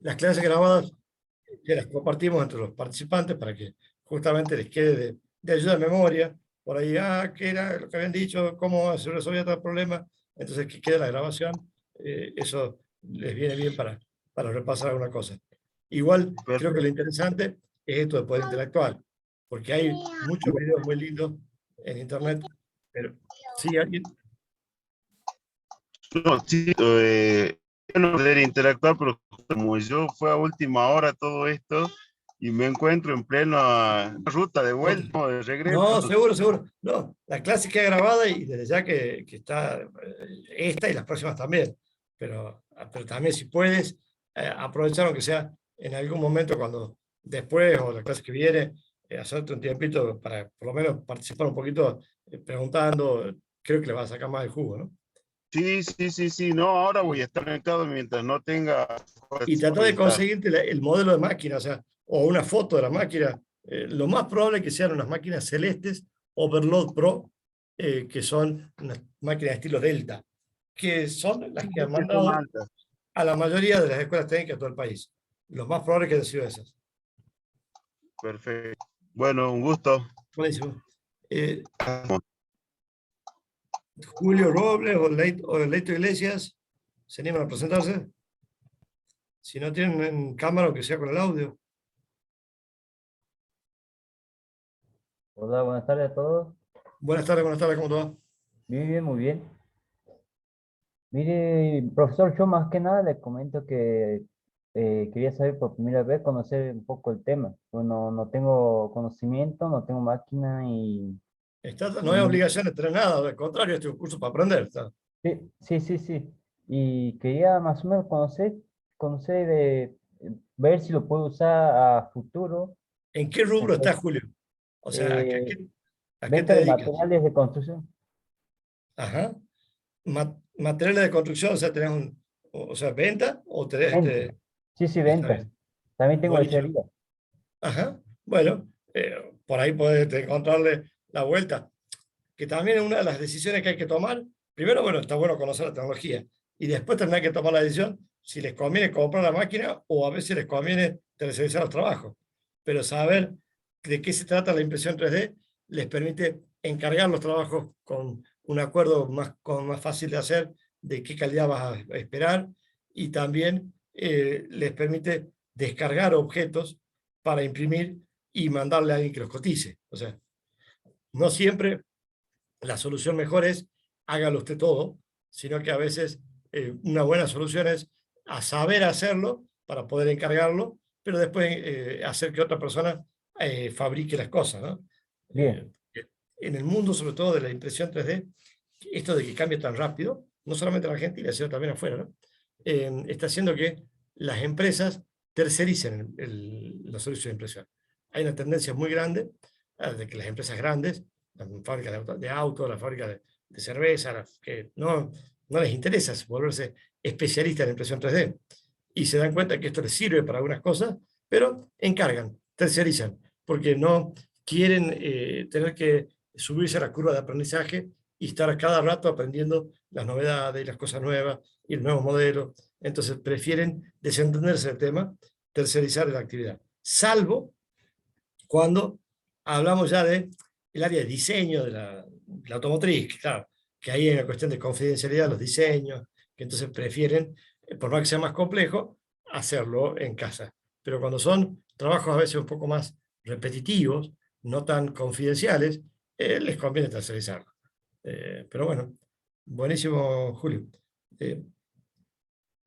las clases grabadas que las compartimos entre los participantes para que justamente les quede de ayuda de memoria. Por ahí, ¿qué era lo que habían dicho? ¿Cómo se resolvía tal problema? Entonces, que quede la grabación. Eso les viene bien para repasar alguna cosa. Igual, creo que lo Perfecto. interesante es esto de poder interactuar, porque hay muchos videos muy lindos en internet, pero sí, alguien. No, sí, yo no poder interactuar, pero como yo fue a última hora todo esto y me encuentro en plena ruta de No, vuelta, ¿no? De regreso. no, seguro, seguro. No, la clase queda grabada y desde ya que está esta y las próximas también. Pero también si puedes, aprovechar aunque sea en algún momento cuando después o la clase que viene, hacerte un tiempito para por lo menos participar un poquito preguntando, creo que le va a sacar más el jugo, ¿no? Sí, sí, sí, sí, no, ahora voy a estar conectado mientras no tenga, Y trata voy a de estar. conseguirte el modelo de máquina, o sea, o una foto de la máquina. Lo más probable es que sean unas máquinas celestes Overload Pro, que son unas máquinas de estilo Delta, que son las que han Que son mandado altas. a la mayoría de las escuelas técnicas de todo el país. Lo más probable es que hayan sido esas. Perfecto. Bueno, un gusto. Buenísimo. Julio Robles o Leito Iglesias, ¿se animan a presentarse? Si no tienen en cámara, o que sea con el audio. Hola, buenas tardes a todos. Buenas tardes, ¿cómo te va? Bien, bien, muy bien. Mire, profesor, yo más que nada le comento que quería saber por primera vez, conocer un poco el tema. Bueno, no tengo conocimiento, no tengo máquina No hay y obligación de tener nada, al contrario, este es un curso para aprender. Está. sí, sí, sí, sí. Y quería más o menos conocer ver si lo puedo usar a futuro. ¿En qué rubro Entonces, estás, Julio? O sea, eh, a qué te venta de dedicas? materiales de construcción. Ajá. Materiales de construcción, o sea, tenés o sea, venta o tenés Venta. Sí, sí, está ventas. bien. También tengo Buenísimo. herrería. Ajá. Bueno, por ahí puedes encontrarle la vuelta, que también es una de las decisiones que hay que tomar. Primero, bueno, está bueno conocer la tecnología y después tendrá que tomar la decisión si les conviene comprar la máquina o a veces les conviene tercerizar los trabajos. Pero saber de qué se trata la impresión 3D les permite encargar los trabajos con un acuerdo más fácil de hacer, de qué calidad vas a esperar, y también les permite descargar objetos para imprimir y mandarle a alguien que los cotice. O sea, no siempre la solución mejor es hágalo usted todo, sino que a veces una buena solución es a saber hacerlo para poder encargarlo, pero después hacer que otra persona fabrique las cosas, ¿no? Bien, En el mundo, sobre todo de la impresión 3D, esto de que cambie tan rápido, no solamente en Argentina, sino también afuera, ¿no? Está haciendo que las empresas tercericen la solución de impresión. Hay una tendencia muy grande de que las empresas grandes, las fábricas de autos, las fábricas de cerveza, que no les interesa volverse especialistas en impresión 3D y se dan cuenta que esto les sirve para algunas cosas, pero encargan, tercerizan, porque no quieren tener que subirse a la curva de aprendizaje y estar a cada rato aprendiendo las novedades y las cosas nuevas y los nuevos modelos. Entonces prefieren desentenderse del tema, tercerizar la actividad. Salvo cuando hablamos ya de el área de diseño de la automotriz, que claro, que ahí hay una cuestión de confidencialidad de los diseños, que entonces prefieren, por más que sea más complejo, hacerlo en casa. Pero cuando son trabajos a veces un poco más repetitivos, no tan confidenciales, les conviene tercerizarlo. Pero bueno, buenísimo, Julio. Eh,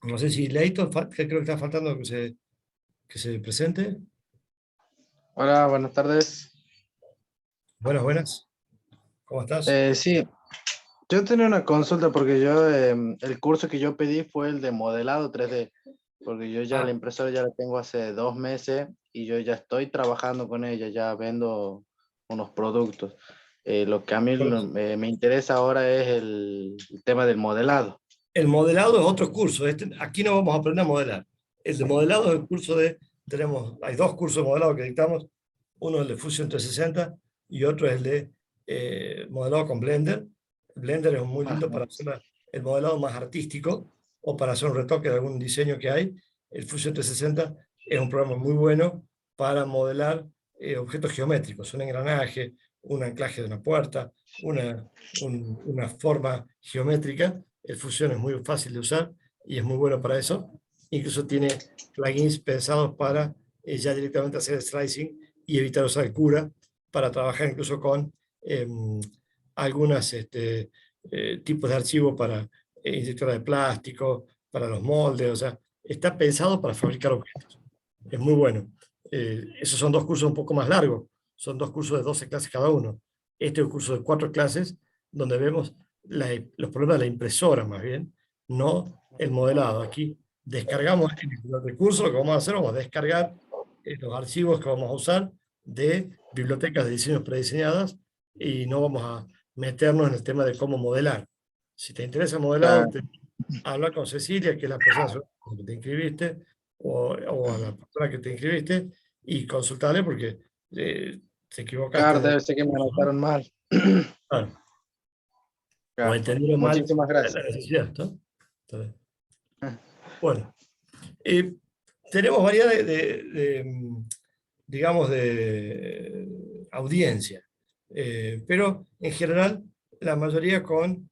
no sé si Leito, que creo que está faltando que se presente. Hola, buenas tardes. Buenas, buenas. ¿Cómo estás? Sí, yo tenía una consulta porque yo, el curso que yo pedí fue el de modelado 3D, porque yo ya la Ah, impresora ya la tengo hace 2 meses y yo ya estoy trabajando con ella, ya vendo unos productos. Lo que a mí bueno, me interesa ahora es el tema del modelado. el modelado es otro curso. Aquí no vamos a aprender a modelar. El de modelado es el curso hay dos cursos de modelado que dictamos. Uno es el de Fusion 360 y otro es el de modelado con Blender. Blender es muy lindo Ajá. para hacer el modelado más artístico o para hacer un retoque de algún diseño que hay. el Fusion 360 es un programa muy bueno para modelar objetos geométricos, un engranaje, un anclaje de una puerta, una forma geométrica. El Fusion es muy fácil de usar y es muy bueno para eso. Incluso tiene plugins pensados para ya directamente hacer slicing y evitar usar el Cura para trabajar incluso con algunos tipos de archivos para inyectora de plástico, para los moldes, o sea, está pensado para fabricar objetos. Es muy bueno. Esos son 2 cursos un poco más largos, son 2 cursos de 12 clases cada uno. Este es un curso de 4 clases donde vemos los problemas de la impresora más bien, no el modelado. Aquí descargamos el recurso, lo que vamos a hacer, vamos a descargar los archivos que vamos a usar de bibliotecas de diseños prediseñadas y no vamos a meternos en el tema de cómo modelar. Si te interesa el modelado, habla con Cecilia, que es la persona con la que te inscribiste, o a la persona que te inscribiste, y consultarle porque te equivocaste. Claro, debe ser que me anotaron mal. Claro. O Claro. entendieron mal Muchísimas gracias. la necesidad, ¿no? Entonces, bueno, tenemos variedad digamos, de audiencia, pero en general la mayoría con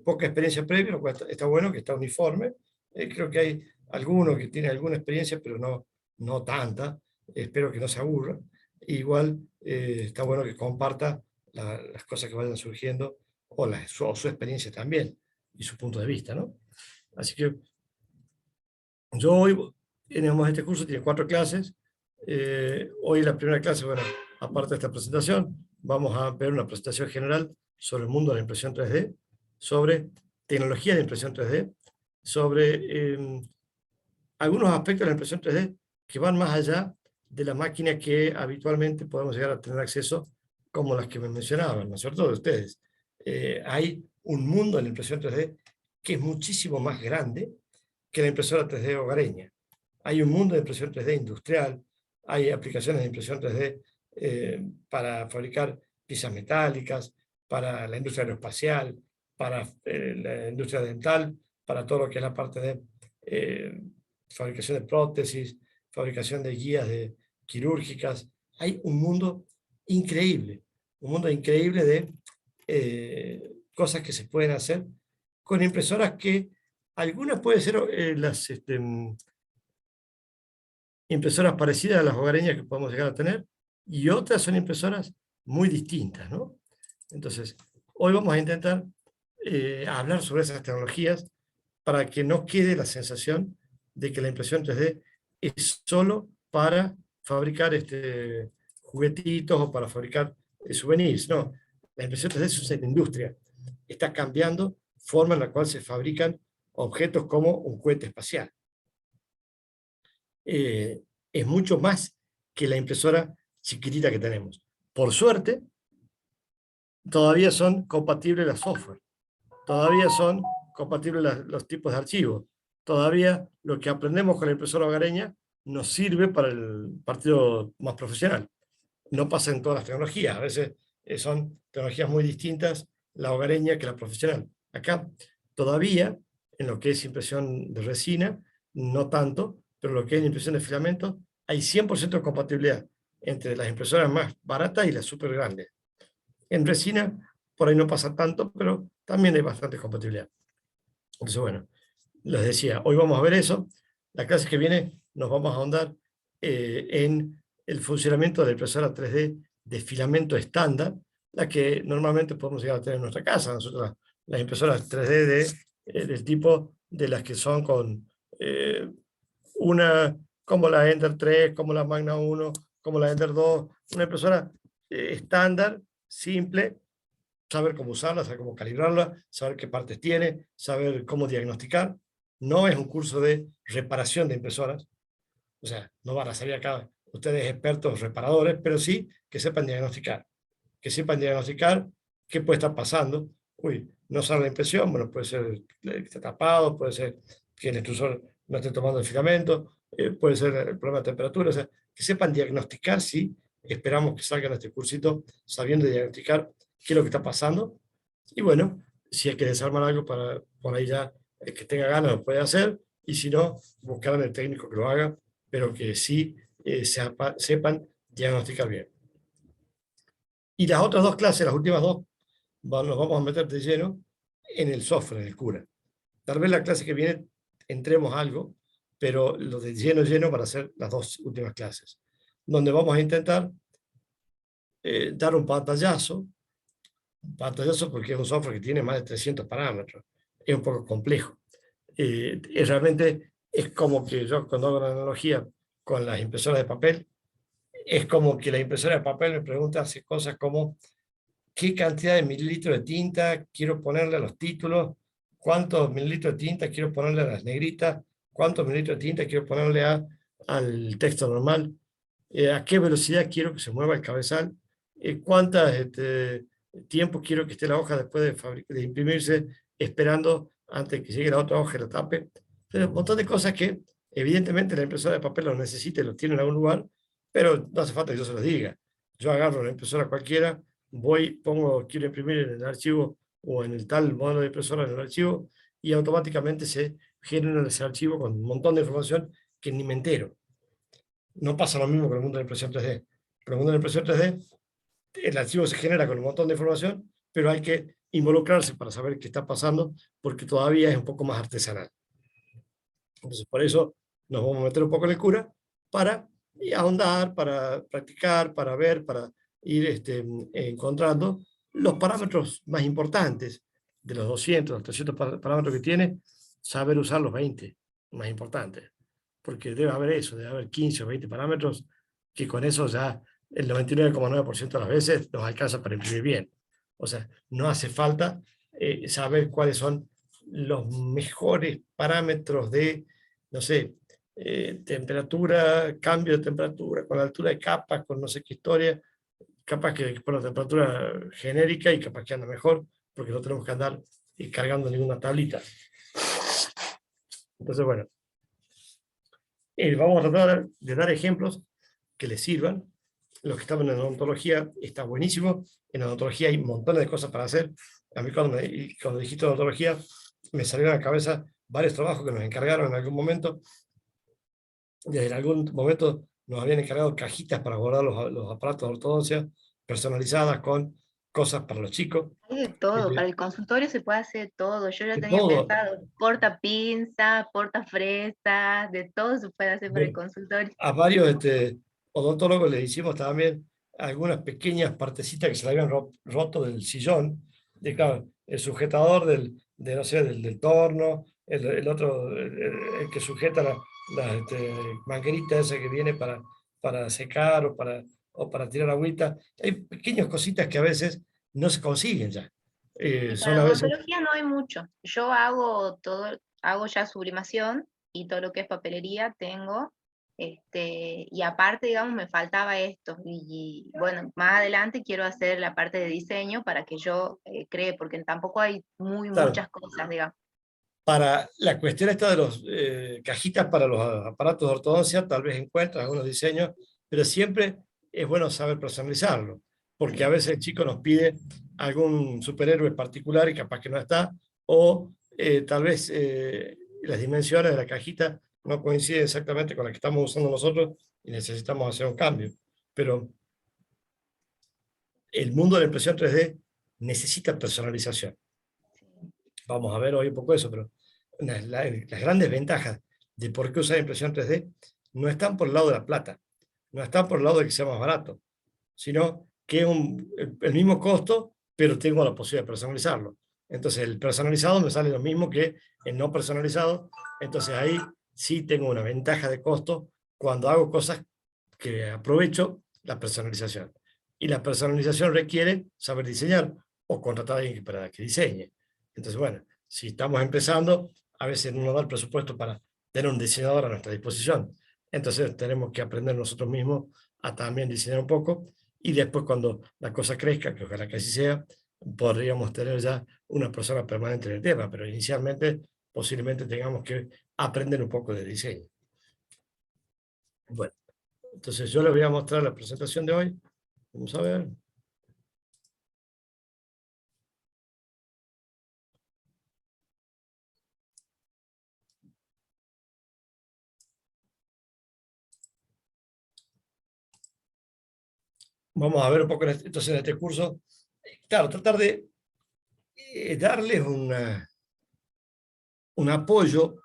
poca experiencia previa, lo cual está bueno, que está uniforme. Creo que hay algunos que tienen alguna experiencia, pero no tanta. Espero que no se aburra. Igual está bueno que comparta las cosas que vayan surgiendo o su experiencia también y su punto de vista, ¿no? Así que yo hoy, digamos, este curso tiene 4 clases. Hoy la primera clase, bueno, aparte de esta presentación, vamos a ver una presentación general sobre el mundo de la impresión 3D, sobre tecnología de impresión 3D, sobre algunos aspectos de la impresión 3D que van más allá de la máquina que habitualmente podemos llegar a tener acceso, como las que me mencionaban, ¿no es cierto?, de ustedes. Hay un mundo en la impresión 3D que es muchísimo más grande que la impresora 3D hogareña. Hay un mundo de impresión 3D industrial, hay aplicaciones de impresión 3D para fabricar piezas metálicas, para la industria aeroespacial, para la industria dental, para todo lo que es la parte de fabricación de prótesis, fabricación de guías quirúrgicas. Hay un mundo increíble de cosas que se pueden hacer con impresoras que algunas pueden ser las impresoras parecidas a las hogareñas que podemos llegar a tener, y otras son impresoras muy distintas, ¿no? Entonces, hoy vamos a intentar hablar sobre esas tecnologías para que no quede la sensación de que la impresión 3D es solo para fabricar juguetitos o para fabricar souvenirs. No, la impresión 3D es una industria. Está cambiando forma en la cual se fabrican objetos como un cohete espacial. Es mucho más que la impresora chiquitita que tenemos. Por suerte, todavía son compatibles los software, todavía son compatibles los tipos de archivos, todavía lo que aprendemos con la impresora hogareña nos sirve para el partido más profesional. No pasa en todas las tecnologías, a veces son tecnologías muy distintas la hogareña que la profesional. Acá todavía, en lo que es impresión de resina, no tanto, pero lo que es impresión de filamento, hay 100% de compatibilidad entre las impresoras más baratas y las súper grandes. En resina, por ahí no pasa tanto, pero también hay bastante compatibilidad. Entonces, bueno, les decía, hoy vamos a ver eso. La clase que viene nos vamos a ahondar en el funcionamiento de la impresora 3D de filamento estándar, la que normalmente podemos llegar a tener en nuestra casa. Nosotros las impresoras 3D del tipo de las que son con una, como la Ender 3, como la Magna 1, como la Ender 2, una impresora estándar, simple, saber cómo usarla, saber cómo calibrarla, saber qué partes tiene, saber cómo diagnosticar. No es un curso de reparación de impresoras, o sea, no van a salir acá ustedes expertos reparadores, pero sí que sepan diagnosticar qué puede estar pasando. Uy, no sale la impresión, bueno, puede ser que esté tapado, puede ser que el extrusor no esté tomando el filamento, puede ser el problema de temperatura, o sea, que sepan diagnosticar, sí, esperamos que salgan a este cursito sabiendo diagnosticar qué es lo que está pasando, y bueno, si hay que desarmar algo para por ahí ya el que tenga ganas lo puede hacer, y si no, buscar al técnico que lo haga, pero que sí sepan diagnosticar bien. Y las otras dos clases, las últimas dos, nos vamos a meter de lleno en el software, en el cura. Tal vez la clase que viene entremos algo, pero lo de lleno van a ser las dos últimas clases, donde vamos a intentar dar un pantallazo porque es un software que tiene más de 300 parámetros, es un poco complejo. Realmente es como que yo cuando hago la analogía con las impresoras de papel, es como que la impresora de papel me pregunta, hace cosas como qué cantidad de mililitros de tinta quiero ponerle a los títulos, cuántos mililitros de tinta quiero ponerle a las negritas, cuántos mililitros de tinta quiero ponerle al texto normal, a qué velocidad quiero que se mueva el cabezal, cuántas tiempo quiero que esté la hoja después de imprimirse, esperando antes que llegue la otra hoja y la tape. Pero un montón de cosas que evidentemente la impresora de papel los necesita y los tiene en algún lugar, pero no hace falta que yo se los diga. Yo agarro una impresora cualquiera, quiero imprimir en el archivo o en el tal modelo de impresora en el archivo y automáticamente se genera ese archivo con un montón de información que ni me entero. No pasa lo mismo con el mundo de la impresión 3D. Con el mundo de la impresión 3D, el archivo se genera con un montón de información, pero hay que involucrarse para saber qué está pasando, porque todavía es un poco más artesanal. Entonces, por eso nos vamos a meter un poco en el cura para ahondar, para practicar, para ver, para ir encontrando los parámetros más importantes de los 200, los 300 parámetros que tiene, saber usar los 20 más importantes. Porque debe haber eso, debe haber 15 o 20 parámetros que con eso ya el 99,9% de las veces nos alcanza para imprimir bien. O sea, no hace falta saber cuáles son los mejores parámetros de, no sé, temperatura, cambio de temperatura, con la altura de capas, con no sé qué historia, capaz que por la temperatura genérica y capaz que anda mejor, porque no tenemos que andar cargando ninguna tablita. Entonces, bueno, vamos a tratar de dar ejemplos que les sirvan. Los que estaban en odontología está buenísimo. En odontología hay montones de cosas para hacer. A mí cuando dijiste odontología, me salieron a la cabeza varios trabajos que nos encargaron en algún momento. Desde algún momento nos habían encargado cajitas para guardar los aparatos de ortodoncia personalizadas con cosas para los chicos. Hay de todo, para el consultorio se puede hacer todo. Yo ya De tenía todo. pensado, porta pinza, porta fresas, de todo se puede hacer para el consultorio. A varios odontólogos les hicimos también algunas pequeñas partecitas que se le habían roto del sillón, claro, el sujetador no sé, del torno, el otro, el que sujeta la manguerita esa que viene para secar o para tirar agüita. Hay pequeñas cositas que a veces no se consiguen ya. Y Son para a veces... odontología no hay mucho. Yo hago todo, hago ya sublimación y todo lo que es papelería tengo. Y aparte, digamos, me faltaba esto. Y bueno, más adelante quiero hacer la parte de diseño para que yo cree, porque tampoco hay Claro. muchas cosas, digamos. Para la cuestión esta de los cajitas para los aparatos de ortodoncia, tal vez encuentras algunos diseños, pero siempre es bueno saber personalizarlo, porque a veces el chico nos pide algún superhéroe particular y capaz que no está, o tal vez las dimensiones de la cajita no coinciden exactamente con las que estamos usando nosotros y necesitamos hacer un cambio. Pero el mundo de la impresión 3D necesita personalización. Vamos a ver hoy un poco eso, pero las grandes ventajas de por qué usar impresión 3D no están por el lado de la plata, no están por el lado de que sea más barato, sino que es el mismo costo, pero tengo la posibilidad de personalizarlo. Entonces el personalizado me sale lo mismo que el no personalizado, entonces ahí sí tengo una ventaja de costo cuando hago cosas que aprovecho la personalización. Y la personalización requiere saber diseñar o contratar a alguien para que diseñe. Entonces, bueno, si estamos empezando, a veces no nos da el presupuesto para tener un diseñador a nuestra disposición. Entonces tenemos que aprender nosotros mismos a también diseñar un poco y después cuando la cosa crezca, que ojalá que así sea, podríamos tener ya una persona permanente en el tema, pero inicialmente posiblemente tengamos que aprender un poco de diseño. Bueno, entonces yo les voy a mostrar la presentación de hoy. Vamos a ver. vamos a ver un poco entonces en este curso, claro, tratar de darles un apoyo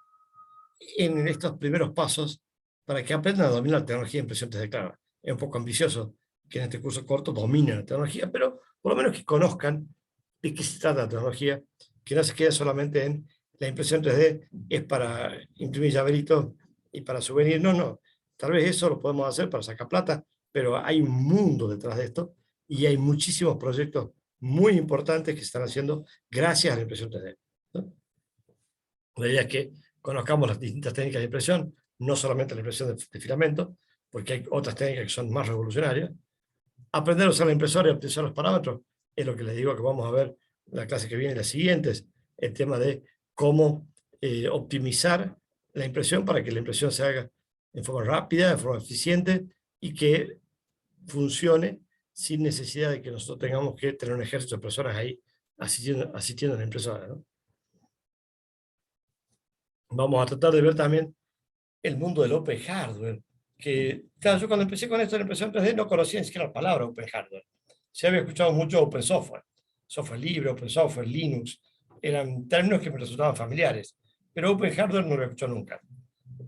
en estos primeros pasos para que aprendan a dominar la tecnología de impresión 3D. Claro, es un poco ambicioso que en este curso corto dominen la tecnología, pero por lo menos que conozcan de qué se trata la tecnología, que no se quede solamente en la impresión 3D es para imprimir llaveritos y para souvenir. No, no. Tal vez eso lo podemos hacer para sacar plata, pero hay un mundo detrás de esto y hay muchísimos proyectos muy importantes que se están haciendo gracias a la impresión 3D, ¿no? La idea es que conozcamos las distintas técnicas de impresión, no solamente la impresión de filamento, porque hay otras técnicas que son más revolucionarias. Aprender a usar la impresora y optimizar los parámetros es lo que les digo que vamos a ver en la clase que viene y las siguientes, el tema de cómo optimizar la impresión para que la impresión se haga en forma rápida, de forma eficiente y que funcione sin necesidad de que nosotros tengamos que tener un ejército de personas ahí asistiendo a la impresora, ¿no? Vamos a tratar de ver también el mundo del Open Hardware, que, claro, yo cuando empecé con esto de la impresión 3D no conocía ni siquiera la palabra Open Hardware. Se había escuchado mucho Open Software, software libre, Open Software, Linux, eran términos que me resultaban familiares, pero Open Hardware no lo había escuchado nunca.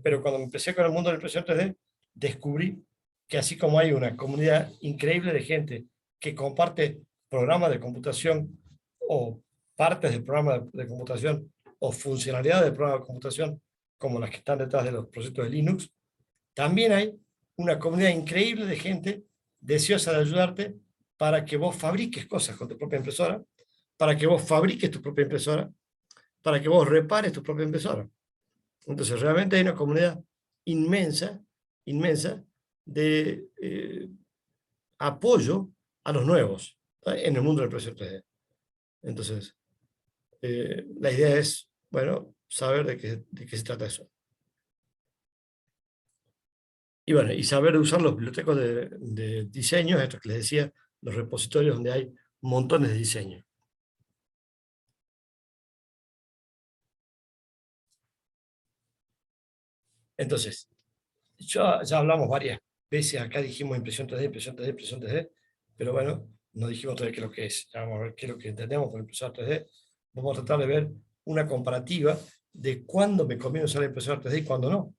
Pero cuando empecé con el mundo de la impresión 3D, descubrí que así como hay una comunidad increíble de gente que comparte programas de computación o partes del programa de computación o funcionalidades del programa de computación como las que están detrás de los proyectos de Linux, también hay una comunidad increíble de gente deseosa de ayudarte para que vos fabriques cosas con tu propia impresora, para que vos fabriques tu propia impresora, para que vos repares tu propia impresora. Entonces realmente hay una comunidad inmensa, inmensa de apoyo a los nuevos, ¿sí?, en el mundo de la impresión 3D. Entonces, la idea es, bueno, saber de qué se trata eso. Y bueno, y saber usar los bibliotecos de diseño, esto que les decía, los repositorios donde hay montones de diseños. Entonces, ya hablamos varias veces, acá dijimos impresión 3D, impresión 3D, impresión 3D, pero bueno, no dijimos todavía qué es lo que es. Ya vamos a ver qué es lo que entendemos por impresora 3D. Vamos a tratar de ver una comparativa de cuándo me conviene usar la impresora 3D y cuándo no.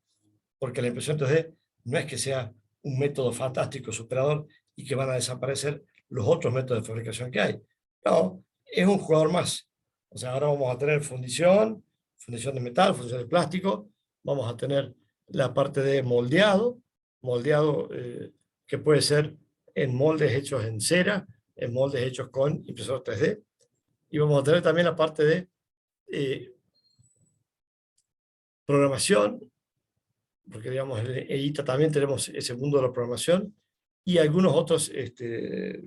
Porque la impresión 3D no es que sea un método fantástico, superador, y que van a desaparecer los otros métodos de fabricación que hay. No, es un jugador más. O sea, ahora vamos a tener fundición de metal, fundición de plástico, vamos a tener la parte de moldeado que puede ser en moldes hechos en cera, en moldes hechos con impresora 3D, y vamos a tener también la parte de programación, porque digamos en EITA también tenemos ese mundo de la programación, y algunos otros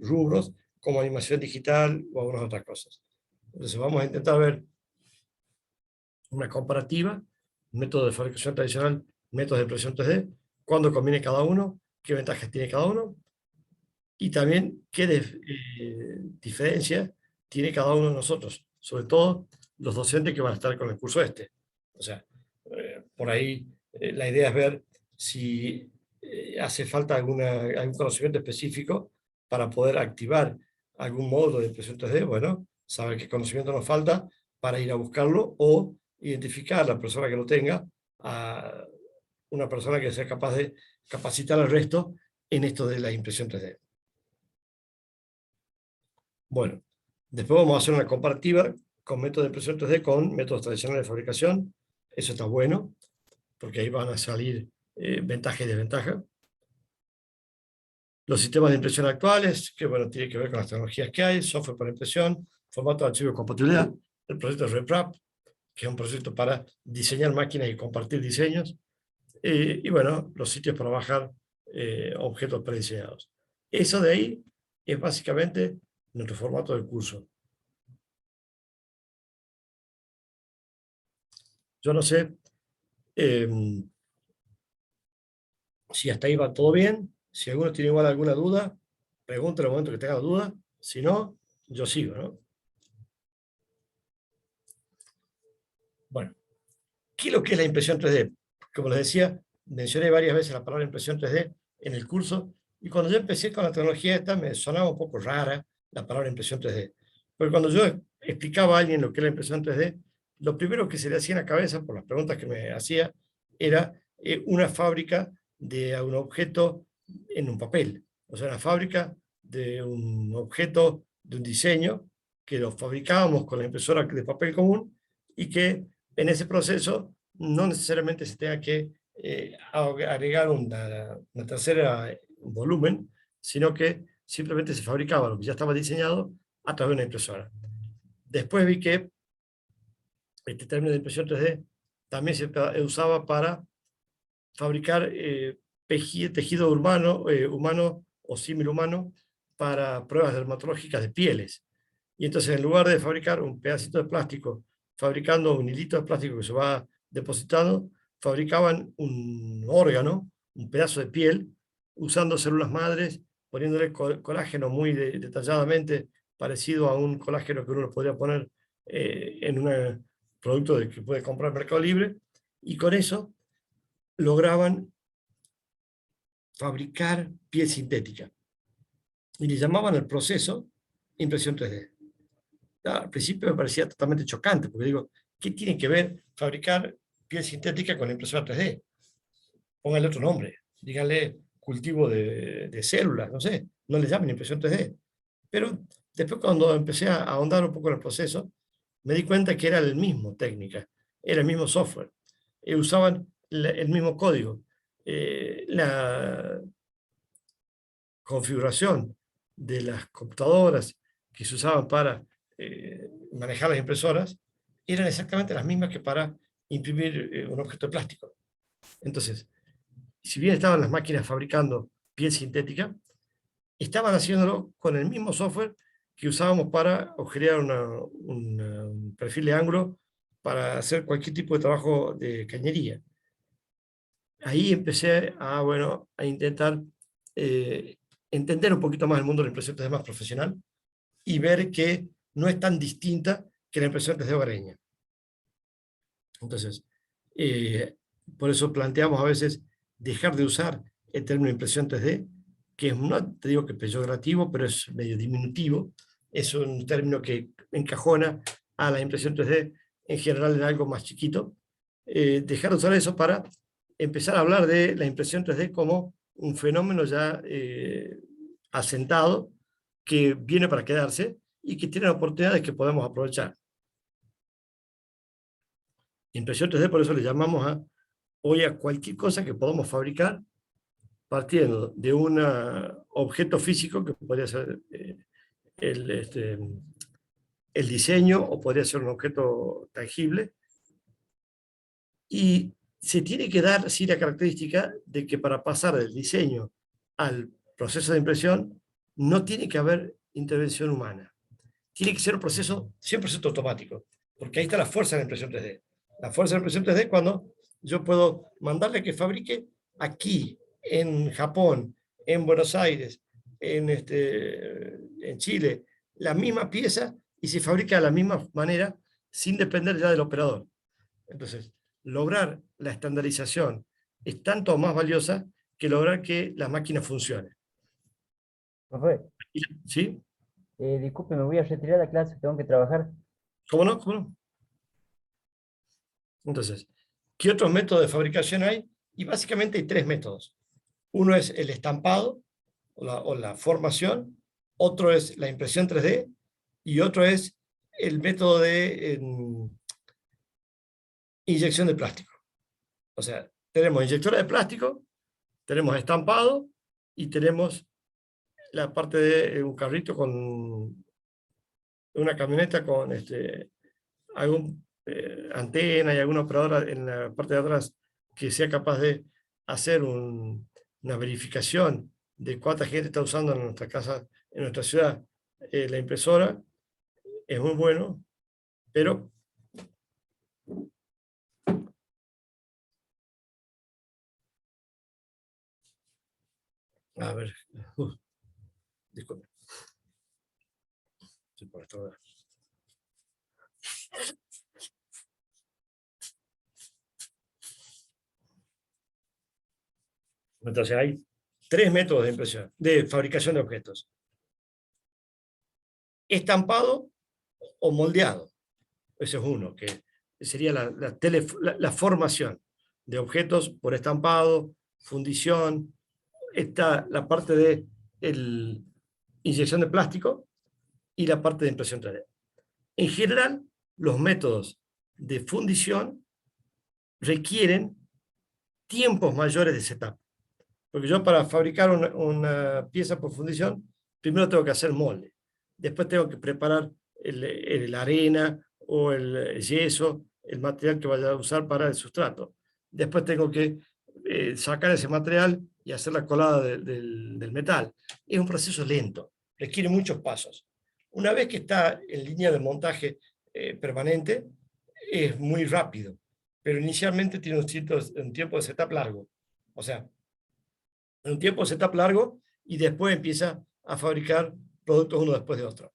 rubros, como animación digital o algunas otras cosas. Entonces vamos a intentar ver una comparativa, método de fabricación tradicional, métodos de impresión 3D, cuándo conviene cada uno, qué ventajas tiene cada uno, y también qué diferencia tiene cada uno de nosotros, sobre todo los docentes que van a estar con el curso este. O sea, por ahí la idea es ver si hace falta algún conocimiento específico para poder activar algún módulo de impresión 3D, bueno, saber qué conocimiento nos falta para ir a buscarlo o identificar a la persona que lo tenga, a una persona que sea capaz de capacitar al resto en esto de la impresión 3D. Bueno, después vamos a hacer una comparativa con métodos de impresión 3D con métodos tradicionales de fabricación. Eso está bueno, porque ahí van a salir ventajas y desventajas. Los sistemas de impresión actuales, que bueno, tiene que ver con las tecnologías que hay, software para impresión, formato de archivo de compatibilidad, el proyecto RepRap, que es un proyecto para diseñar máquinas y compartir diseños, y bueno, los sitios para bajar objetos prediseñados. Eso de ahí es básicamente nuestro formato del curso. Yo no sé si hasta ahí va todo bien. Si alguno tiene igual alguna duda, pregunte en el momento que tenga duda. Si no, yo sigo, ¿no? Bueno, ¿qué es lo que es la impresión 3D? Como les decía, mencioné varias veces la palabra impresión 3D en el curso Y cuando yo empecé con la tecnología esta, me sonaba un poco rara la palabra impresión 3D. Porque cuando yo explicaba a alguien lo que era la impresión 3D, lo primero que se le hacía en la cabeza, por las preguntas que me hacía, era una fábrica de un objeto en un papel. O sea, una fábrica de un objeto, de un diseño, que lo fabricábamos con la impresora de papel común y que en ese proceso no necesariamente se tenga que agregar una tercera volumen, sino que simplemente se fabricaba lo que ya estaba diseñado a través de una impresora. Después vi que este término de impresión 3D también se usaba para fabricar tejido humano o símil humano para pruebas dermatológicas de pieles. Y entonces, en lugar de fabricar un pedacito de plástico, fabricando un hilito de plástico que se va depositando, fabricaban un órgano, un pedazo de piel, usando células madres, poniéndole colágeno muy detalladamente, parecido a un colágeno que uno podría poner en un producto que puede comprar en Mercado Libre, y con eso lograban fabricar piel sintética. Y le llamaban al proceso impresión 3D. Al principio me parecía totalmente chocante, porque digo, ¿qué tiene que ver fabricar piel sintética con la impresora 3D? Póngale otro nombre, díganle cultivo de células, no sé, no le llamen impresión 3D. Pero después cuando empecé a ahondar un poco en el proceso, me di cuenta que era la misma técnica, era el mismo software, usaban el mismo código. La configuración de las computadoras que se usaban para manejar las impresoras eran exactamente las mismas que para imprimir un objeto de plástico. Entonces, si bien estaban las máquinas fabricando piel sintética, estaban haciéndolo con el mismo software que usábamos para crear un perfil de ángulo para hacer cualquier tipo de trabajo de cañería. Ahí empecé bueno, a intentar entender un poquito más el mundo de la impresión 3D más profesional y ver que no es tan distinta que la impresión 3D hogareña. Entonces, por eso planteamos a veces dejar de usar el término impresión 3D, que no te digo que es peyorativo, pero es medio diminutivo. Es un término que encajona a la impresión 3D en general en algo más chiquito. Dejar de usar eso para empezar a hablar de la impresión 3D como un fenómeno ya asentado, que viene para quedarse y que tiene oportunidades que podemos aprovechar. Impresión 3D, por eso le llamamos hoy a cualquier cosa que podamos fabricar partiendo de un objeto físico que podría ser el diseño o podría ser un objeto tangible, y se tiene que dar sí la característica de que para pasar del diseño al proceso de impresión no tiene que haber intervención humana. Tiene que ser un proceso 100% automático, porque ahí está la fuerza de la impresión 3D. La fuerza de la impresión 3D es cuando yo puedo mandarle que fabrique aquí, en Japón, en Buenos Aires, en Chile, la misma pieza y se fabrica de la misma manera sin depender ya del operador. Entonces, lograr la estandarización es tanto más valiosa que lograr que la máquina funcione. Profe, ¿Sí? disculpe, me voy a retirar de la clase, tengo que trabajar. ¿Cómo no? ¿Cómo no? Entonces, ¿qué otros métodos de fabricación hay? Y básicamente hay tres métodos. Uno es el estampado o la formación, otro es la impresión 3D y otro es el método de inyección de plástico. O sea, tenemos inyectora de plástico, tenemos estampado y tenemos la parte de un carrito con una camioneta con algún antena y alguna operadora en la parte de atrás que sea capaz de hacer una verificación de cuánta gente está usando en nuestra casa, en nuestra ciudad, la impresora. Es muy bueno, pero a ver, disculpe. Sí, por esto. Entonces ahí 3 métodos de impresión, de fabricación de objetos. Estampado o moldeado. Ese es uno, que sería la formación de objetos por estampado, fundición. Está la parte de inyección de plástico y la parte de impresión 3D. En general, los métodos de fundición requieren tiempos mayores de setup. Porque yo para fabricar una pieza por fundición, primero tengo que hacer molde. Después tengo que preparar la arena o el yeso, el material que vaya a usar para el sustrato. Después tengo que sacar ese material y hacer la colada del metal. Es un proceso lento, requiere muchos pasos. Una vez que está en línea de montaje permanente, es muy rápido, pero inicialmente tiene un tiempo de setup largo. O sea, un tiempo de setup largo y después empieza a fabricar productos uno después de otro.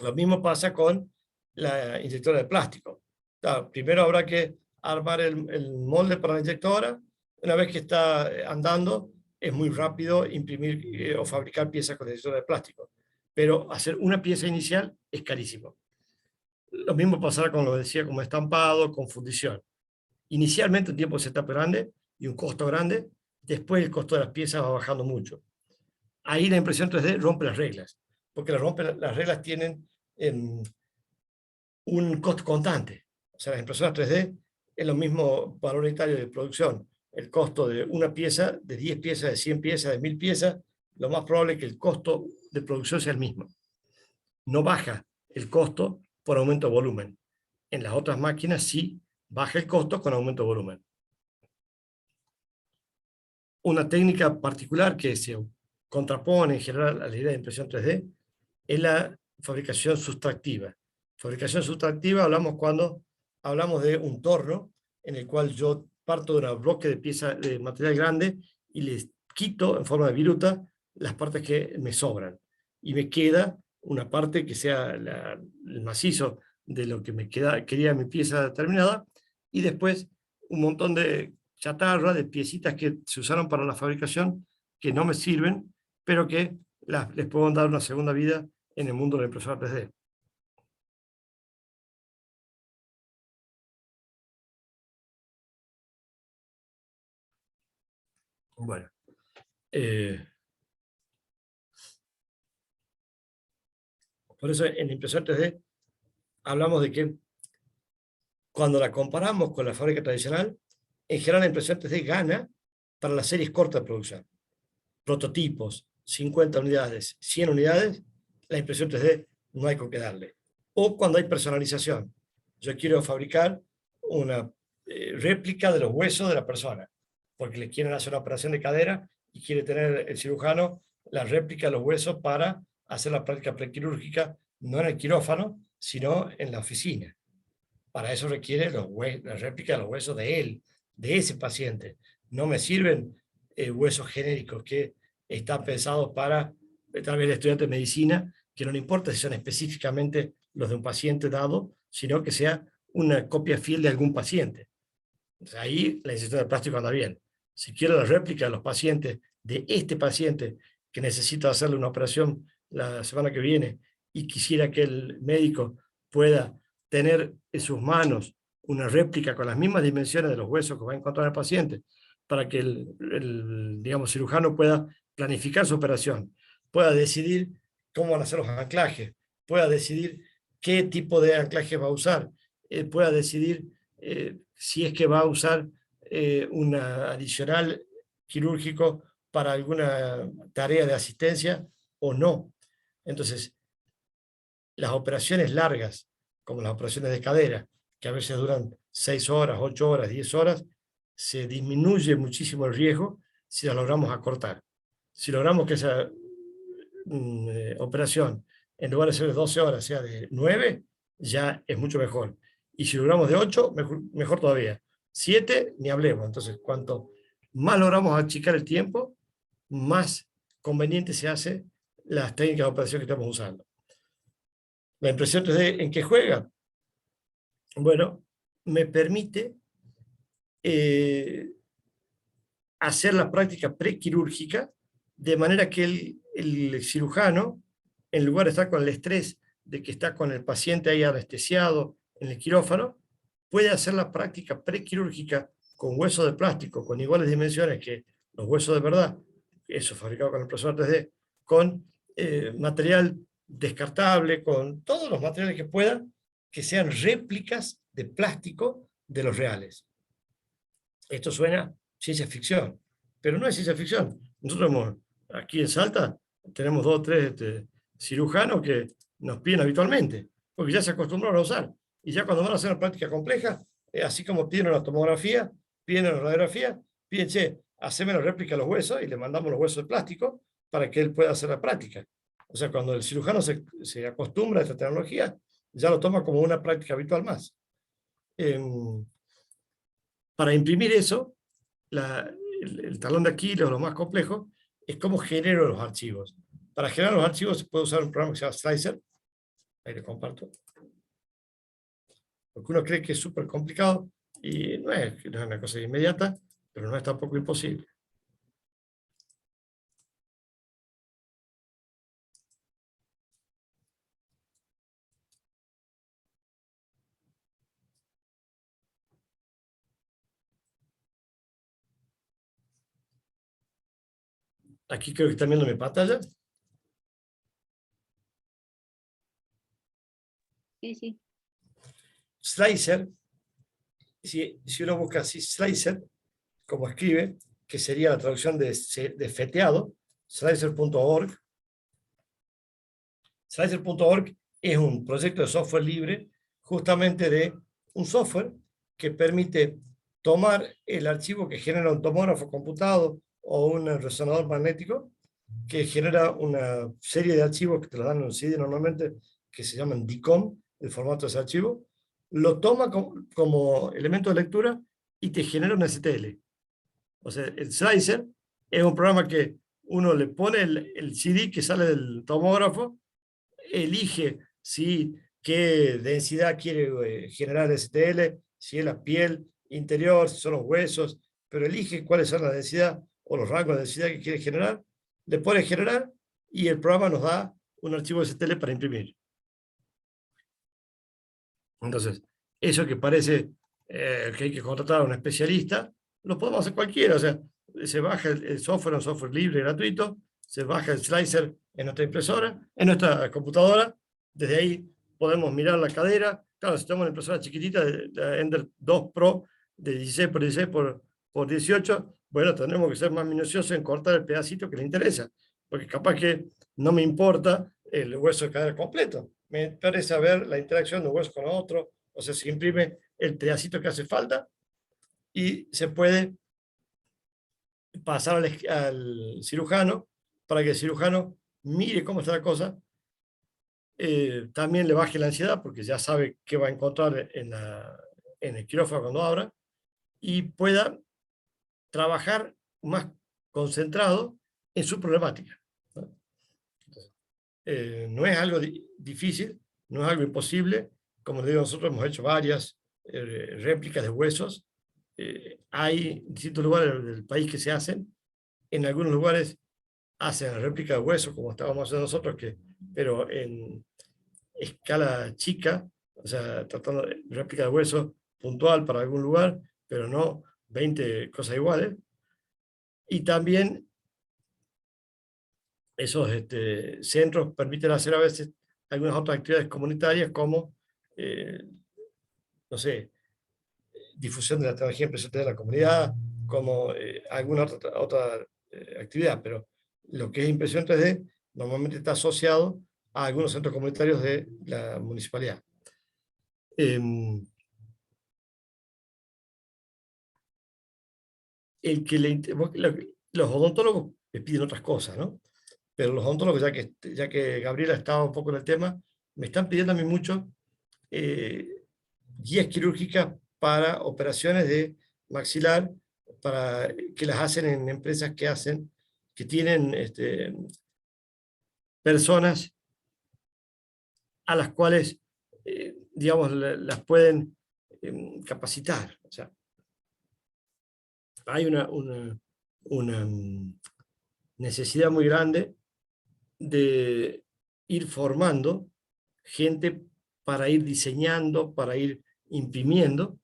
Lo mismo pasa con la inyectora de plástico. Claro, primero habrá que armar el molde para la inyectora. Una vez que está andando, es muy rápido imprimir o fabricar piezas con la inyectora de plástico. Pero hacer una pieza inicial es carísimo. Lo mismo pasará con lo que decía, como estampado, con fundición. Inicialmente un tiempo de setup grande y un costo grande, después el costo de las piezas va bajando mucho. Ahí la impresión 3D rompe las reglas, porque las reglas tienen un costo constante. O sea, las impresoras 3D es lo mismo valor unitario de producción. El costo de una pieza, de 10 piezas, de 100 piezas, de 1000 piezas, lo más probable es que el costo de producción sea el mismo. No baja el costo por aumento de volumen. En las otras máquinas sí baja el costo con aumento de volumen. Una técnica particular que se contrapone en general a la idea de impresión 3D es la fabricación sustractiva. Fabricación sustractiva hablamos cuando hablamos de un torno en el cual yo parto de un bloque de pieza de material grande y les quito en forma de viruta las partes que me sobran. Y me queda una parte que sea el macizo de lo que quería mi pieza terminada, y después un montón de chatarra, de piecitas que se usaron para la fabricación, que no me sirven, pero que les puedo dar una segunda vida en el mundo de la impresora 3D. Bueno, por eso en la impresora 3D hablamos de que cuando la comparamos con la fábrica tradicional, en general la impresión 3D gana para las series cortas de producción. Prototipos, 50 unidades, 100 unidades, la impresión 3D no hay con qué darle. O cuando hay personalización. Yo quiero fabricar una réplica de los huesos de la persona, porque le quieren hacer una operación de cadera y quiere tener el cirujano la réplica de los huesos para hacer la práctica prequirúrgica, no en el quirófano, sino en la oficina. Para eso requiere la réplica de los huesos de él, de ese paciente. No me sirven huesos genéricos que están pensados para tal vez el estudiante de medicina, que no le importa si son específicamente los de un paciente dado, sino que sea una copia fiel de algún paciente. Entonces, ahí la inyección de plástico anda bien. Si quiero la réplica de los pacientes, de este paciente que necesita hacerle una operación la semana que viene y quisiera que el médico pueda tener en sus manos una réplica con las mismas dimensiones de los huesos que va a encontrar el paciente, para que el digamos, cirujano pueda planificar su operación, pueda decidir cómo van a ser los anclajes, pueda decidir qué tipo de anclaje va a usar, pueda decidir si es que va a usar un adicional quirúrgico para alguna tarea de asistencia o no. Entonces, las operaciones largas, como las operaciones de cadera, que a veces duran 6 horas, 8 horas, 10 horas, se disminuye muchísimo el riesgo si la logramos acortar. Si logramos que esa operación, en lugar de ser de 12 horas, sea de 9, ya es mucho mejor. Y si logramos de 8, mejor todavía. 7, ni hablemos. Entonces, cuanto más logramos achicar el tiempo, más conveniente se hace las técnicas de operación que estamos usando. La impresión 3D, ¿en qué juega? Bueno, me permite hacer la práctica prequirúrgica, de manera que el cirujano, en lugar de estar con el estrés de que está con el paciente ahí anestesiado en el quirófano, puede hacer la práctica prequirúrgica con huesos de plástico, con iguales dimensiones que los huesos de verdad, eso fabricado con la impresora 3D, con material descartable, con todos los materiales que puedan, que sean réplicas de plástico de los reales. Esto suena ciencia ficción, pero no es ciencia ficción. Nosotros aquí en Salta tenemos 2 o 3 cirujanos que nos piden habitualmente, porque ya se acostumbraron a usar. Y ya cuando van a hacer una práctica compleja, así como piden una tomografía, piden una radiografía, piden, che, haceme la réplica de los huesos y le mandamos los huesos de plástico para que él pueda hacer la práctica. O sea, cuando el cirujano se acostumbra a esta tecnología, ya lo toma como una práctica habitual más. Para imprimir eso, el talón de Aquiles, lo más complejo, es cómo genero los archivos. Para generar los archivos se puede usar un programa que se llama Slicer. Ahí le comparto. Porque uno cree que es súper complicado y no es una cosa inmediata, pero no es tampoco imposible. Aquí creo que están viendo mi pantalla. Sí, sí. Slicer, si uno busca así Slicer, como escribe, que sería la traducción de feteado, slicer.org. Slicer.org es un proyecto de software libre, justamente de un software que permite tomar el archivo que genera un tomógrafo computado o un resonador magnético, que genera una serie de archivos que te los dan en un CD normalmente, que se llaman DICOM, el formato de ese archivo, lo toma como elemento de lectura y te genera un STL. O sea, el Slicer es un programa que uno le pone el CD que sale del tomógrafo, elige qué densidad quiere generar el STL, si es la piel interior, si son los huesos, pero elige cuáles son la densidad o los rangos de densidad que quiere generar, le pone generar y el programa nos da un archivo STL para imprimir. Entonces, eso que parece que hay que contratar a un especialista, lo podemos hacer cualquiera. O sea, se baja el software, un software libre, gratuito, se baja el Slicer en nuestra impresora, en nuestra computadora, desde ahí podemos mirar la cadera. Claro, si tenemos una impresora chiquitita, la Ender 2 Pro, de 16 por 16 por 18, bueno, tendremos que ser más minuciosos en cortar el pedacito que le interesa, porque capaz que no me importa el hueso de cadera completo. Me interesa ver la interacción de un hueso con otro, o sea, se imprime el pedacito que hace falta y se puede pasar al cirujano para que el cirujano mire cómo está la cosa. También le baje la ansiedad porque ya sabe qué va a encontrar en el quirófano cuando abra y pueda trabajar más concentrado en su problemática. No es algo difícil, no es algo imposible. Como les digo, nosotros hemos hecho varias réplicas de huesos. Hay distintos lugares del país que se hacen. En algunos lugares hacen réplica de huesos, como estábamos haciendo nosotros, pero en escala chica, o sea, tratando de réplica de hueso puntual para algún lugar, pero no 20 cosas iguales. Y también esos centros permiten hacer a veces algunas otras actividades comunitarias como, no sé, difusión de la tecnología de impresión 3D de la comunidad, como alguna otra actividad, pero lo que es impresión 3D normalmente está asociado a algunos centros comunitarios de la municipalidad. Los odontólogos me piden otras cosas, ¿no? Pero los odontólogos, ya que Gabriela estaba un poco en el tema, me están pidiendo a mí mucho guías quirúrgicas para operaciones de maxilar, que las hacen en empresas que tienen personas a las cuales, digamos, las pueden capacitar. O sea, hay una necesidad muy grande de ir formando gente para ir diseñando, para ir imprimiendo,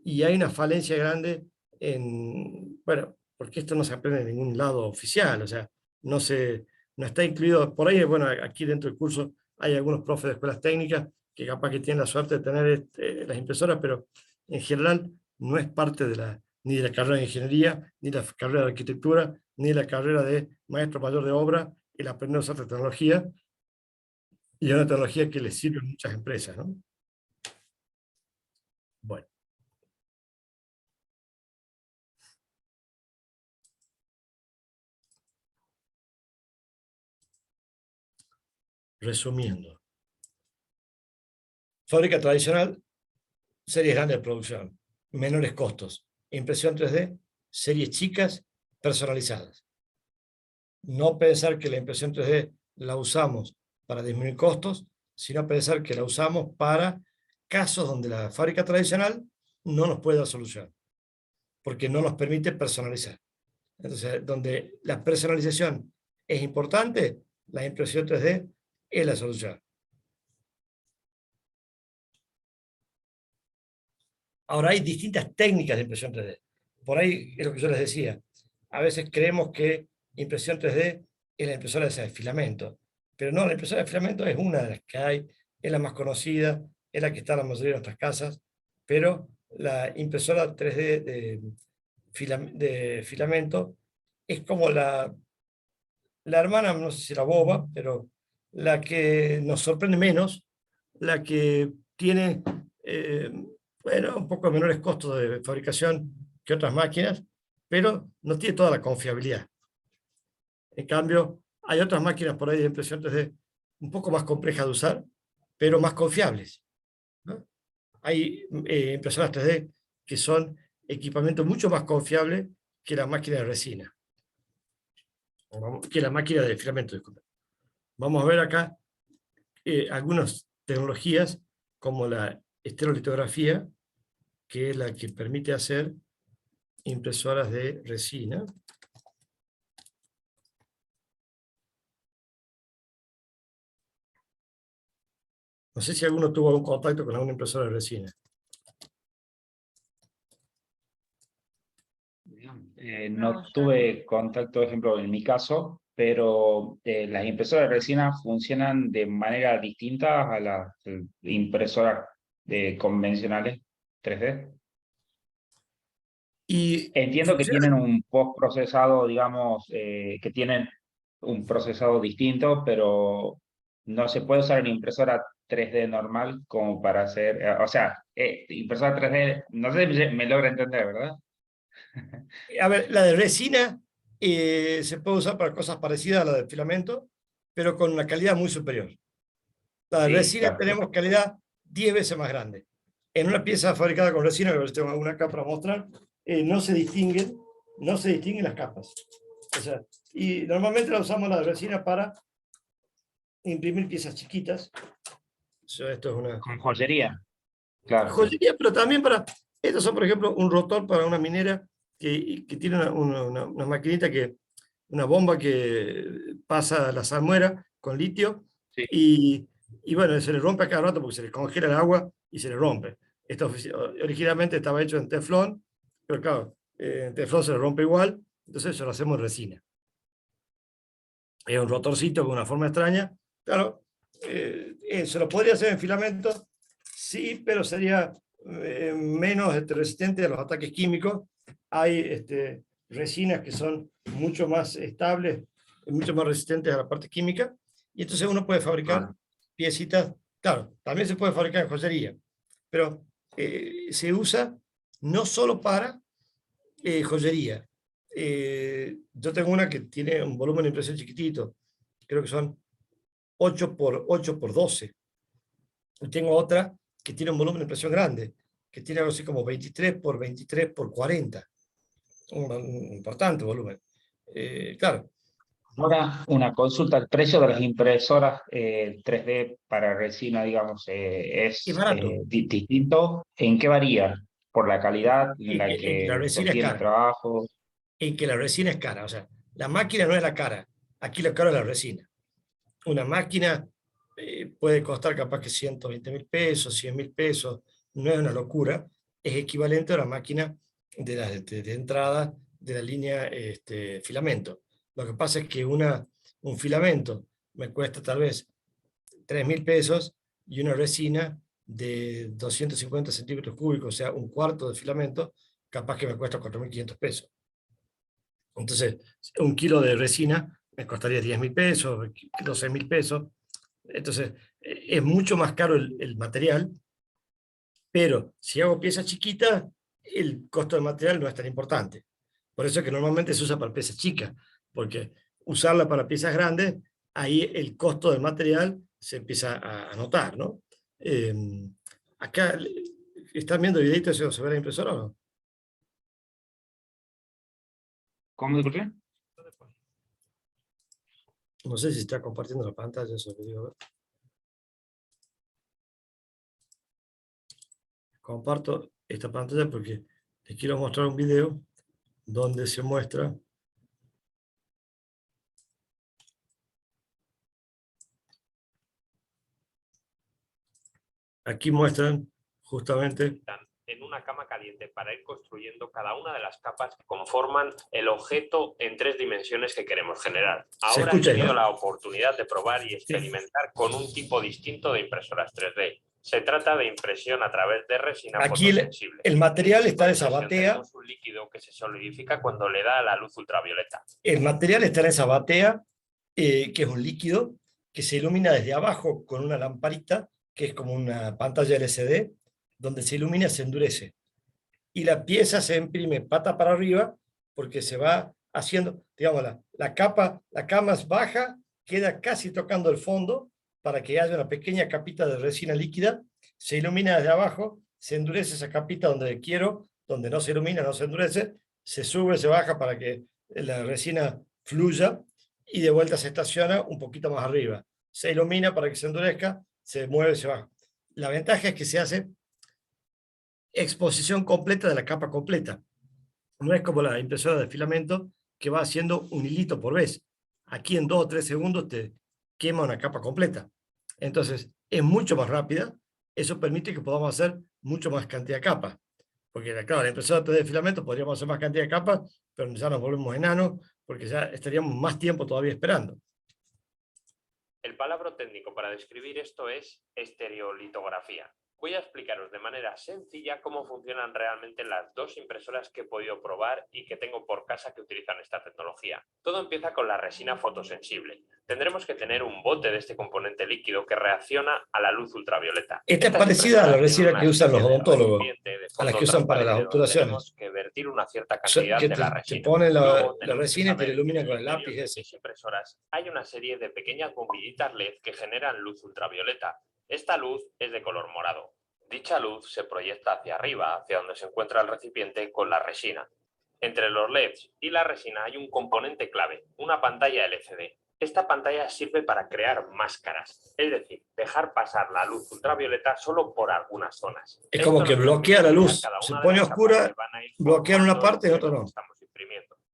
y hay una falencia grande en, bueno, porque esto no se aprende en ningún lado oficial, o sea, no está incluido, por ahí, bueno, aquí dentro del curso hay algunos profes de escuelas técnicas que capaz que tienen la suerte de tener las impresoras, pero en general no es parte ni de la carrera de ingeniería, ni de la carrera de arquitectura, ni de la carrera de maestro mayor de obra, el aprender a usar esta tecnología, y es una tecnología que les sirve a muchas empresas, ¿no? Bueno. Resumiendo. Fábrica tradicional, series grandes de producción, menores costos. Impresión 3D, series chicas, personalizadas. No pensar que la impresión 3D la usamos para disminuir costos, sino pensar que la usamos para casos donde la fábrica tradicional no nos puede dar solución, porque no nos permite personalizar. Entonces, donde la personalización es importante, la impresión 3D es la solución. Ahora hay distintas técnicas de impresión 3D. Por ahí es lo que yo les decía. A veces creemos que impresión 3D es la impresora de filamento. Pero no, la impresora de filamento es una de las que hay, es la más conocida, es la que está en la mayoría de nuestras casas, pero la impresora 3D de filamento es como la hermana, no sé si la boba, pero la que nos sorprende menos, la que tiene bueno, un poco menores costos de fabricación que otras máquinas, pero no tiene toda la confiabilidad. En cambio, hay otras máquinas por ahí de impresión 3D un poco más complejas de usar, pero más confiables, ¿no? Hay impresoras 3D que son equipamiento mucho más confiable que la máquina de resina, que la máquina de filamento, disculpen. Vamos a ver acá algunas tecnologías como la estereolitografía, que es la que permite hacer impresoras de resina. No sé si alguno tuvo algún contacto con alguna impresora de resina. No tuve contacto, por ejemplo, en mi caso, pero las impresoras de resina funcionan de manera distinta a las impresoras convencionales 3D. Y Entiendo que tienen un postprocesado, digamos, que tienen un procesado distinto, pero no se puede usar una impresora 3D normal como para hacer, o sea, impresora 3D, no sé si me logra entender, ¿verdad? a ver, la de resina se puede usar para cosas parecidas a la de filamento, pero con una calidad muy superior. La de Sí, resina claro. tenemos calidad 10 veces más grande. En una pieza fabricada con resina, que tengo una capa para mostrar, no se distinguen las capas. O sea, y normalmente la usamos la de resina para imprimir piezas chiquitas. O sea, esto es una Con joyería. Claro. joyería, pero también para... Estos son, por ejemplo, un rotor para una minera que tiene una maquinita una bomba que pasa la salmuera con litio, Sí. y bueno, se le rompe a cada rato porque se le congela el agua y se le rompe. Esto originalmente estaba hecho en teflón, pero claro, en teflón se le rompe igual, entonces eso lo hacemos en resina. Es un rotorcito con una forma extraña. Claro, se lo podría hacer en filamento, sí, pero sería menos resistente a los ataques químicos. Hay resinas que son mucho más estables, mucho más resistentes a la parte química, y entonces uno puede fabricar piecitas. Claro, también se puede fabricar en joyería, pero se usa no solo para joyería. Yo tengo una que tiene un volumen de impresión chiquitito, creo que son 8 por 12. Y tengo otra que tiene un volumen de impresión grande, que tiene algo así como 23 por 23 por 40. Un importante volumen. Claro. Ahora, una consulta, el precio de las impresoras 3D para resina, digamos, Es es barato. distinto. ¿En qué varía? ¿Por la calidad en la La que se resina es obtiene el cara. trabajo? en que la resina es cara. O sea, la máquina no es la cara, aquí lo caro es la resina. Una máquina puede costar capaz que 120.000 pesos, 100.000 pesos, no es una locura, es equivalente a una máquina de entrada de la línea filamento. Lo que pasa es que un filamento me cuesta tal vez 3.000 pesos y una resina de 250 centímetros cúbicos, o sea, un cuarto de filamento, capaz que me cuesta 4.500 pesos. Entonces, un kilo de resina me costaría 10.000 pesos, 12.000 pesos. Entonces, es mucho más caro el material, pero si hago piezas chiquitas, el costo del material no es tan importante. Por eso es que normalmente se usa para piezas chicas, porque usarla para piezas grandes, ahí el costo del material se empieza a notar, ¿no? Acá, ¿están viendo el videito ese? ¿Se ve la impresora o no? ¿Cómo, disculpe? No sé si está compartiendo la pantalla, eso que digo. Comparto esta pantalla porque les quiero mostrar un video donde se muestra aquí muestran justamente en una cama caliente para ir construyendo cada una de las capas que conforman el objeto en 3 dimensiones que queremos generar. Ahora he tenido la oportunidad de probar y experimentar con un tipo distinto de impresoras 3D. Se trata de impresión a través de resina fotosensible. El material está en esa batea. Tenemos un líquido que se solidifica cuando le da la luz ultravioleta. El material está en esa batea, que es un líquido que se ilumina desde abajo con una lamparita, que es como una pantalla LCD, donde se ilumina y se endurece. Y la pieza se imprime pata para arriba, porque se va haciendo, digamos, la cama es baja, queda casi tocando el fondo, para que haya una pequeña capita de resina líquida, se ilumina desde abajo, se endurece esa capita donde quiero, donde no se ilumina, no se endurece, se sube, se baja para que la resina fluya, y de vuelta se estaciona un poquito más arriba. Se ilumina para que se endurezca, se mueve, se baja. La ventaja es que se hace exposición completa de la capa completa. No es como la impresora de filamento que va haciendo un hilito por vez. Aquí en 2 o 3 segundos te quema una capa completa. Entonces, es mucho más rápida. Eso permite que podamos hacer mucho más cantidad de capas. Porque, claro, la impresora de filamento podríamos hacer más cantidad de capas, pero ya nos volvemos enanos, porque ya estaríamos más tiempo todavía esperando. El palabra técnico para describir esto es estereolitografía. Voy a explicaros de manera sencilla cómo funcionan realmente las 2 impresoras que he podido probar y que tengo por casa que utilizan esta tecnología. Todo empieza con la resina fotosensible. Tendremos que tener un bote de este componente líquido que reacciona a la luz ultravioleta. Esta es parecida a la resina que usan los odontólogos, a las que usan para las obturaciones. Tenemos que vertir una cierta cantidad de la resina. Te ponen la Luego, resina y te la ilumina con el interior lápiz de ese. mis impresoras hay una serie de pequeñas bombillitas LED que generan luz ultravioleta. Esta luz es de color morado. Dicha luz se proyecta hacia arriba, hacia donde se encuentra el recipiente con la resina. Entre los LEDs y la resina hay un componente clave, una pantalla LCD. Esta pantalla sirve para crear máscaras, es decir, dejar pasar la luz ultravioleta solo por algunas zonas. Es como que bloquea la luz. Se pone oscura, bloquea en una parte y otra no.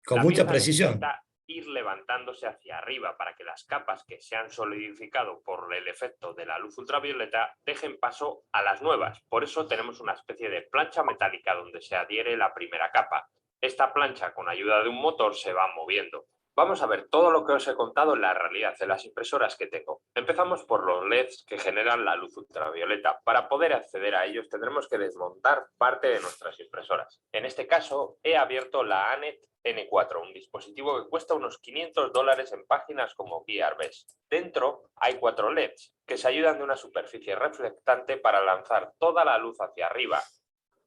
Con mucha precisión. Ir levantándose hacia arriba para que las capas que se han solidificado por el efecto de la luz ultravioleta dejen paso a las nuevas. Por eso tenemos una especie de plancha metálica donde se adhiere la primera capa. Esta plancha, con ayuda de un motor, se va moviendo. Vamos a ver todo lo que os he contado en la realidad de las impresoras que tengo. Empezamos por los LEDs que generan la luz ultravioleta. Para poder acceder a ellos tendremos que desmontar parte de nuestras impresoras. En este caso he abierto la Anet N4, un dispositivo que cuesta unos $500 en páginas como Gearbest. Dentro hay 4 LEDs que se ayudan de una superficie reflectante para lanzar toda la luz hacia arriba.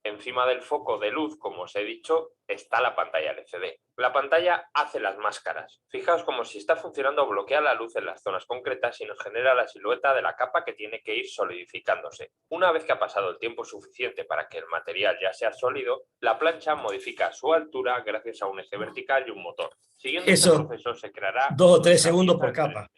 Encima del foco de luz, como os he dicho, está la pantalla LCD. La pantalla hace las máscaras. Fijaos como si está funcionando bloquea la luz en las zonas concretas y nos genera la silueta de la capa que tiene que ir solidificándose. Una vez que ha pasado el tiempo suficiente para que el material ya sea sólido, la plancha modifica su altura gracias a un eje vertical y un motor. Siguiendo este proceso se creará 2 o 3 segundos por capa.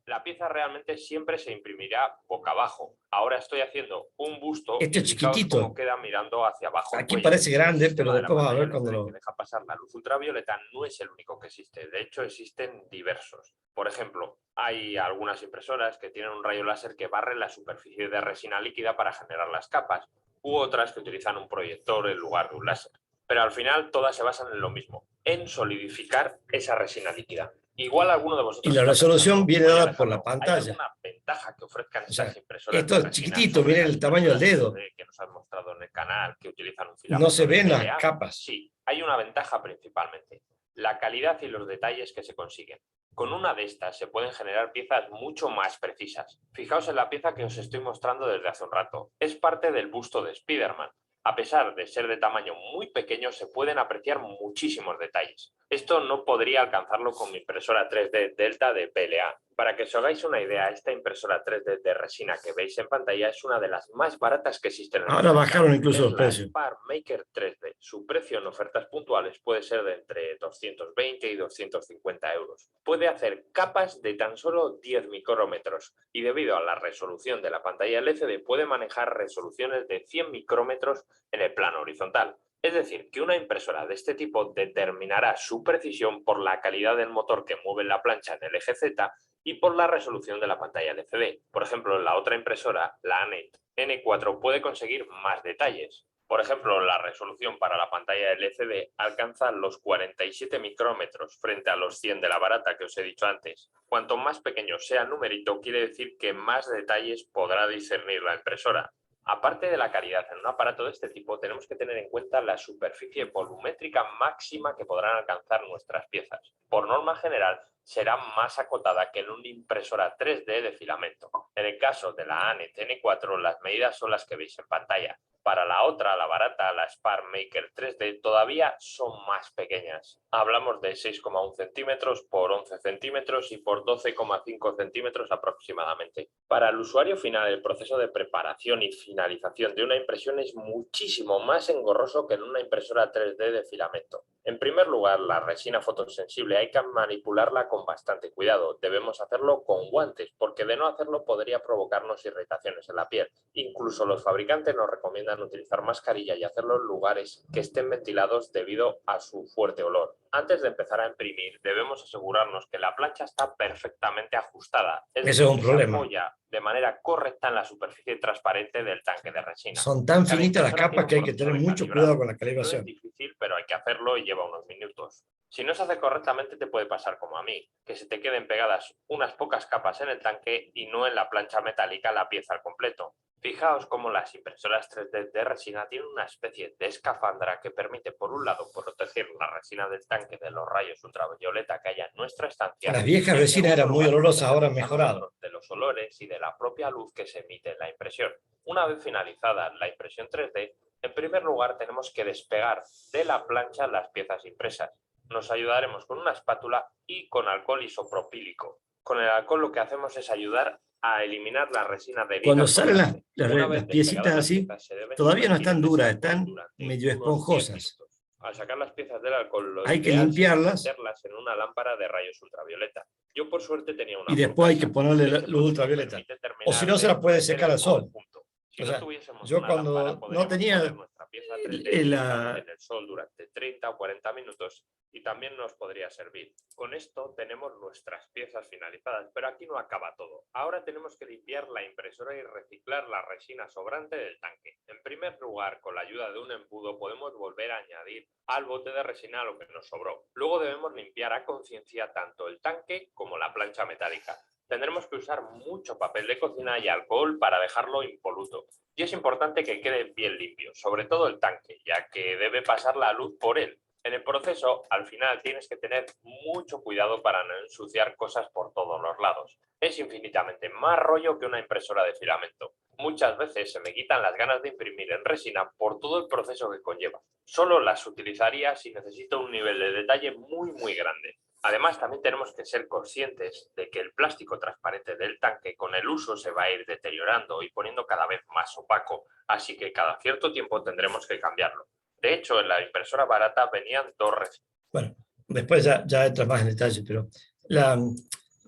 La pieza realmente siempre se imprimirá boca abajo. Ahora estoy haciendo un busto Este y es fijaos chiquitito. cómo queda mirando hacia abajo. el Aquí cuello. parece grande, El sistema pero de la después vas a ver pantalla cuando LCD lo... que deja pasar la luz ultravioleta no es el único que existe. De hecho, existen diversos. Por ejemplo, hay algunas impresoras que tienen un rayo láser que barre la superficie de resina líquida para generar las capas, u otras que utilizan un proyector en lugar de un láser. Pero al final todas se basan en lo mismo, en solidificar esa resina líquida. Igual alguno de vosotros... Y la está resolución pensando, viene "Oye, dada por la Alejandro, ¿hay pantalla. alguna ventaja que ofrezcan O sea, estas impresoras esto de es resina chiquitito, sobre miren las el tamaño del impresoras dedo. 3D que nos han mostrado en el canal, que utilizan un No filamento se ven de las PLA? capas. Sí, hay una ventaja principalmente, la calidad y los detalles que se consiguen. Con una de estas se pueden generar piezas mucho más precisas. Fijaos en la pieza que os estoy mostrando desde hace un rato. Es parte del busto de Spider-Man. A pesar de ser de tamaño muy pequeño, se pueden apreciar muchísimos detalles. Esto no podría alcanzarlo con mi impresora 3D Delta de PLA. Para que os hagáis una idea, esta impresora 3D de resina que veis en pantalla es una de las más baratas que existen en el Ahora mercado. bajaron incluso Es los la precios. Spark Maker 3D. Su precio en ofertas puntuales puede ser de entre 220 y 250 euros. Puede hacer capas de tan solo 10 micrómetros y debido a la resolución de la pantalla LCD puede manejar resoluciones de 100 micrómetros en el plano horizontal. Es decir, que una impresora de este tipo determinará su precisión por la calidad del motor que mueve la plancha en el eje Z y por la resolución de la pantalla LCD. Por ejemplo, la otra impresora, la ANET N4, puede conseguir más detalles. Por ejemplo, la resolución para la pantalla LCD alcanza los 47 micrómetros frente a los 100 de la barata que os he dicho antes. Cuanto más pequeño sea el numerito, quiere decir que más detalles podrá discernir la impresora. Aparte de la calidad en un aparato de este tipo, tenemos que tener en cuenta la superficie volumétrica máxima que podrán alcanzar nuestras piezas. Por norma general, será más acotada que en una impresora 3D de filamento. En el caso de la ANET N4, las medidas son las que veis en pantalla. Para la otra, la barata, la Spark Maker 3D, todavía son más pequeñas. Hablamos de 6,1 centímetros por 11 centímetros y por 12,5 centímetros aproximadamente. Para el usuario final, el proceso de preparación y finalización de una impresión es muchísimo más engorroso que en una impresora 3D de filamento. En primer lugar, la resina fotosensible hay que manipularla con bastante cuidado. Debemos hacerlo con guantes, porque de no hacerlo podría provocarnos irritaciones en la piel. Incluso los fabricantes nos recomiendan utilizar mascarilla y hacerlo en lugares que estén ventilados debido a su fuerte olor. Antes de empezar a imprimir, debemos asegurarnos que la plancha está perfectamente ajustada. Es Ese es un decir, problema. se apoya de manera correcta en la superficie transparente del tanque de resina. Son tan Cada finitas las impresora capas tiene que un hay que tener proceso de mucho calibrado. cuidado con la No es calibración. difícil, pero hay que hacerlo y lleva unos minutos. Si no se hace correctamente, te puede pasar como a mí, que se te queden pegadas unas pocas capas en el tanque y no en la plancha metálica la pieza al completo. Fijaos cómo las impresoras 3D de resina tienen una especie de escafandra que permite, por un lado, proteger la resina del tanque de los rayos ultravioleta que haya en nuestra estancia. Las viejas y, en resinas segundo eran muy lugar, olorosas, ahora han protegernos a mejorado. nosotros de los olores y de la propia luz que se emite en la impresión. Una vez finalizada la impresión 3D, en primer lugar tenemos que despegar de la plancha las piezas impresas. Nos ayudaremos con una espátula y con alcohol isopropílico. Con el alcohol lo que hacemos es ayudar a eliminar la resina adherida. Cuando salen sobrante. Una vez las piecitas despegadas las así, piezas, se deben todavía no sumergir están en duras, ese alcohol están durante medio unos 10 esponjosas. minutos. Al sacar las piezas del alcohol, lo Hay que ideal sería limpiarlas. meterlas en una lámpara de rayos ultravioleta. Yo por suerte tenía una Y por después hay que casa. ponerle Este luz proceso ultravioleta. permite O si terminar no, se de la puede meter secar el al sol. conjunto. Si O no sea, tuviésemos yo una cuando lámpara, no podríamos tenía poner nuestra pieza 3D el- directamente en el sol durante 30 o 40 minutos y también nos podría servir. Con esto tenemos nuestras piezas finalizadas, pero aquí no acaba todo. Ahora tenemos que limpiar la impresora y reciclar la resina sobrante del tanque. En primer lugar, con la ayuda de un embudo podemos volver a añadir al bote de resina lo que nos sobró. Luego debemos limpiar a conciencia tanto el tanque como la plancha metálica. Tendremos que usar mucho papel de cocina y alcohol para dejarlo impoluto. Y es importante que quede bien limpio, sobre todo el tanque, ya que debe pasar la luz por él. En el proceso, al final, tienes que tener mucho cuidado para no ensuciar cosas por todos los lados. Es infinitamente más rollo que una impresora de filamento. Muchas veces se me quitan las ganas de imprimir en resina por todo el proceso que conlleva. Solo las utilizaría si necesito un nivel de detalle muy grande. Además, también tenemos que ser conscientes de que el plástico transparente del tanque con el uso se va a ir deteriorando y poniendo cada vez más opaco, así que cada cierto tiempo tendremos que cambiarlo. De hecho, en la impresora barata venían dos resinas. Bueno, después ya entras más en detalle, pero las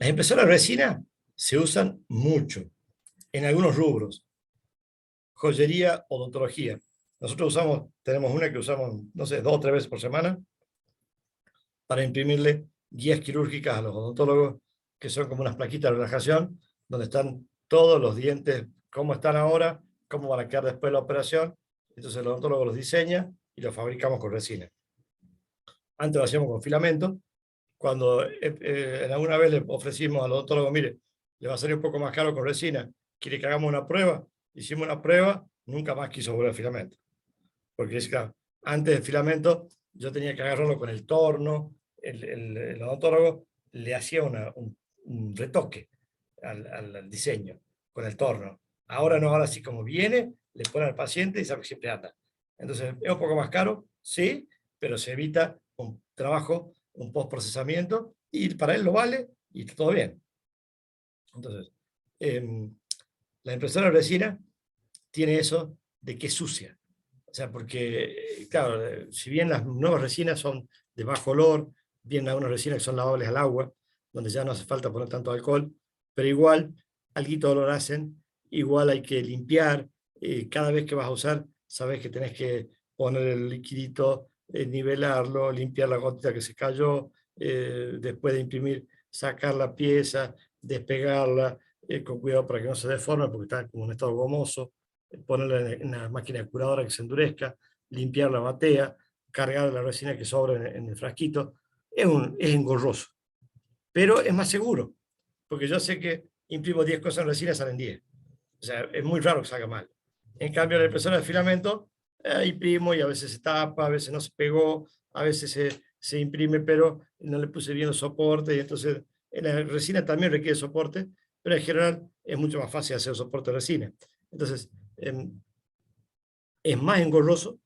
impresoras resina se usan mucho en algunos rubros. Joyería, odontología. Nosotros tenemos una que usamos, no sé, 2 o 3 veces por semana para imprimirle guías quirúrgicas a los odontólogos, que son como unas plaquitas de relajación, donde están todos los dientes, cómo están ahora, cómo van a quedar después de la operación. Entonces el odontólogo los diseña y los fabricamos con resina. Antes lo hacíamos con filamento. Cuando en alguna vez le ofrecimos al odontólogo, mire, le va a salir un poco más caro con resina, ¿quiere que hagamos una prueba? Hicimos una prueba, nunca más quiso volver al filamento. Porque es claro, antes del filamento yo tenía que agarrarlo con el torno, el odontólogo le hacía un retoque al diseño con el torno. Ahora no, ahora sí como viene, le pone al paciente y sabe que siempre anda. Entonces es un poco más caro, sí, pero se evita un trabajo, un postprocesamiento, y para él lo vale y está todo bien. Entonces, la impresora de resina tiene eso de que es sucia. O sea, porque, claro, si bien las nuevas resinas son de bajo olor, vienen algunas resinas que son lavables al agua, donde ya no hace falta poner tanto alcohol, pero igual, alguito de olor hacen, igual hay que limpiar, cada vez que vas a usar, sabes que tenés que poner el liquidito, nivelarlo, limpiar la gotita que se cayó, después de imprimir, sacar la pieza, despegarla, con cuidado para que no se deforme, porque está como en estado gomoso, ponerla en la máquina curadora que se endurezca, limpiar la batea, cargar la resina que sobra en el frasquito. Es engorroso, pero es más seguro, porque yo sé que imprimo 10 cosas en resina, salen 10. O sea, es muy raro que salga mal. En cambio, la impresora de filamento, imprimo y a veces se tapa, a veces no se pegó, a veces se imprime, pero no le puse bien los soportes, y entonces en la resina también requiere soporte, pero en general es mucho más fácil hacer soporte de resina. Entonces, es más engorroso,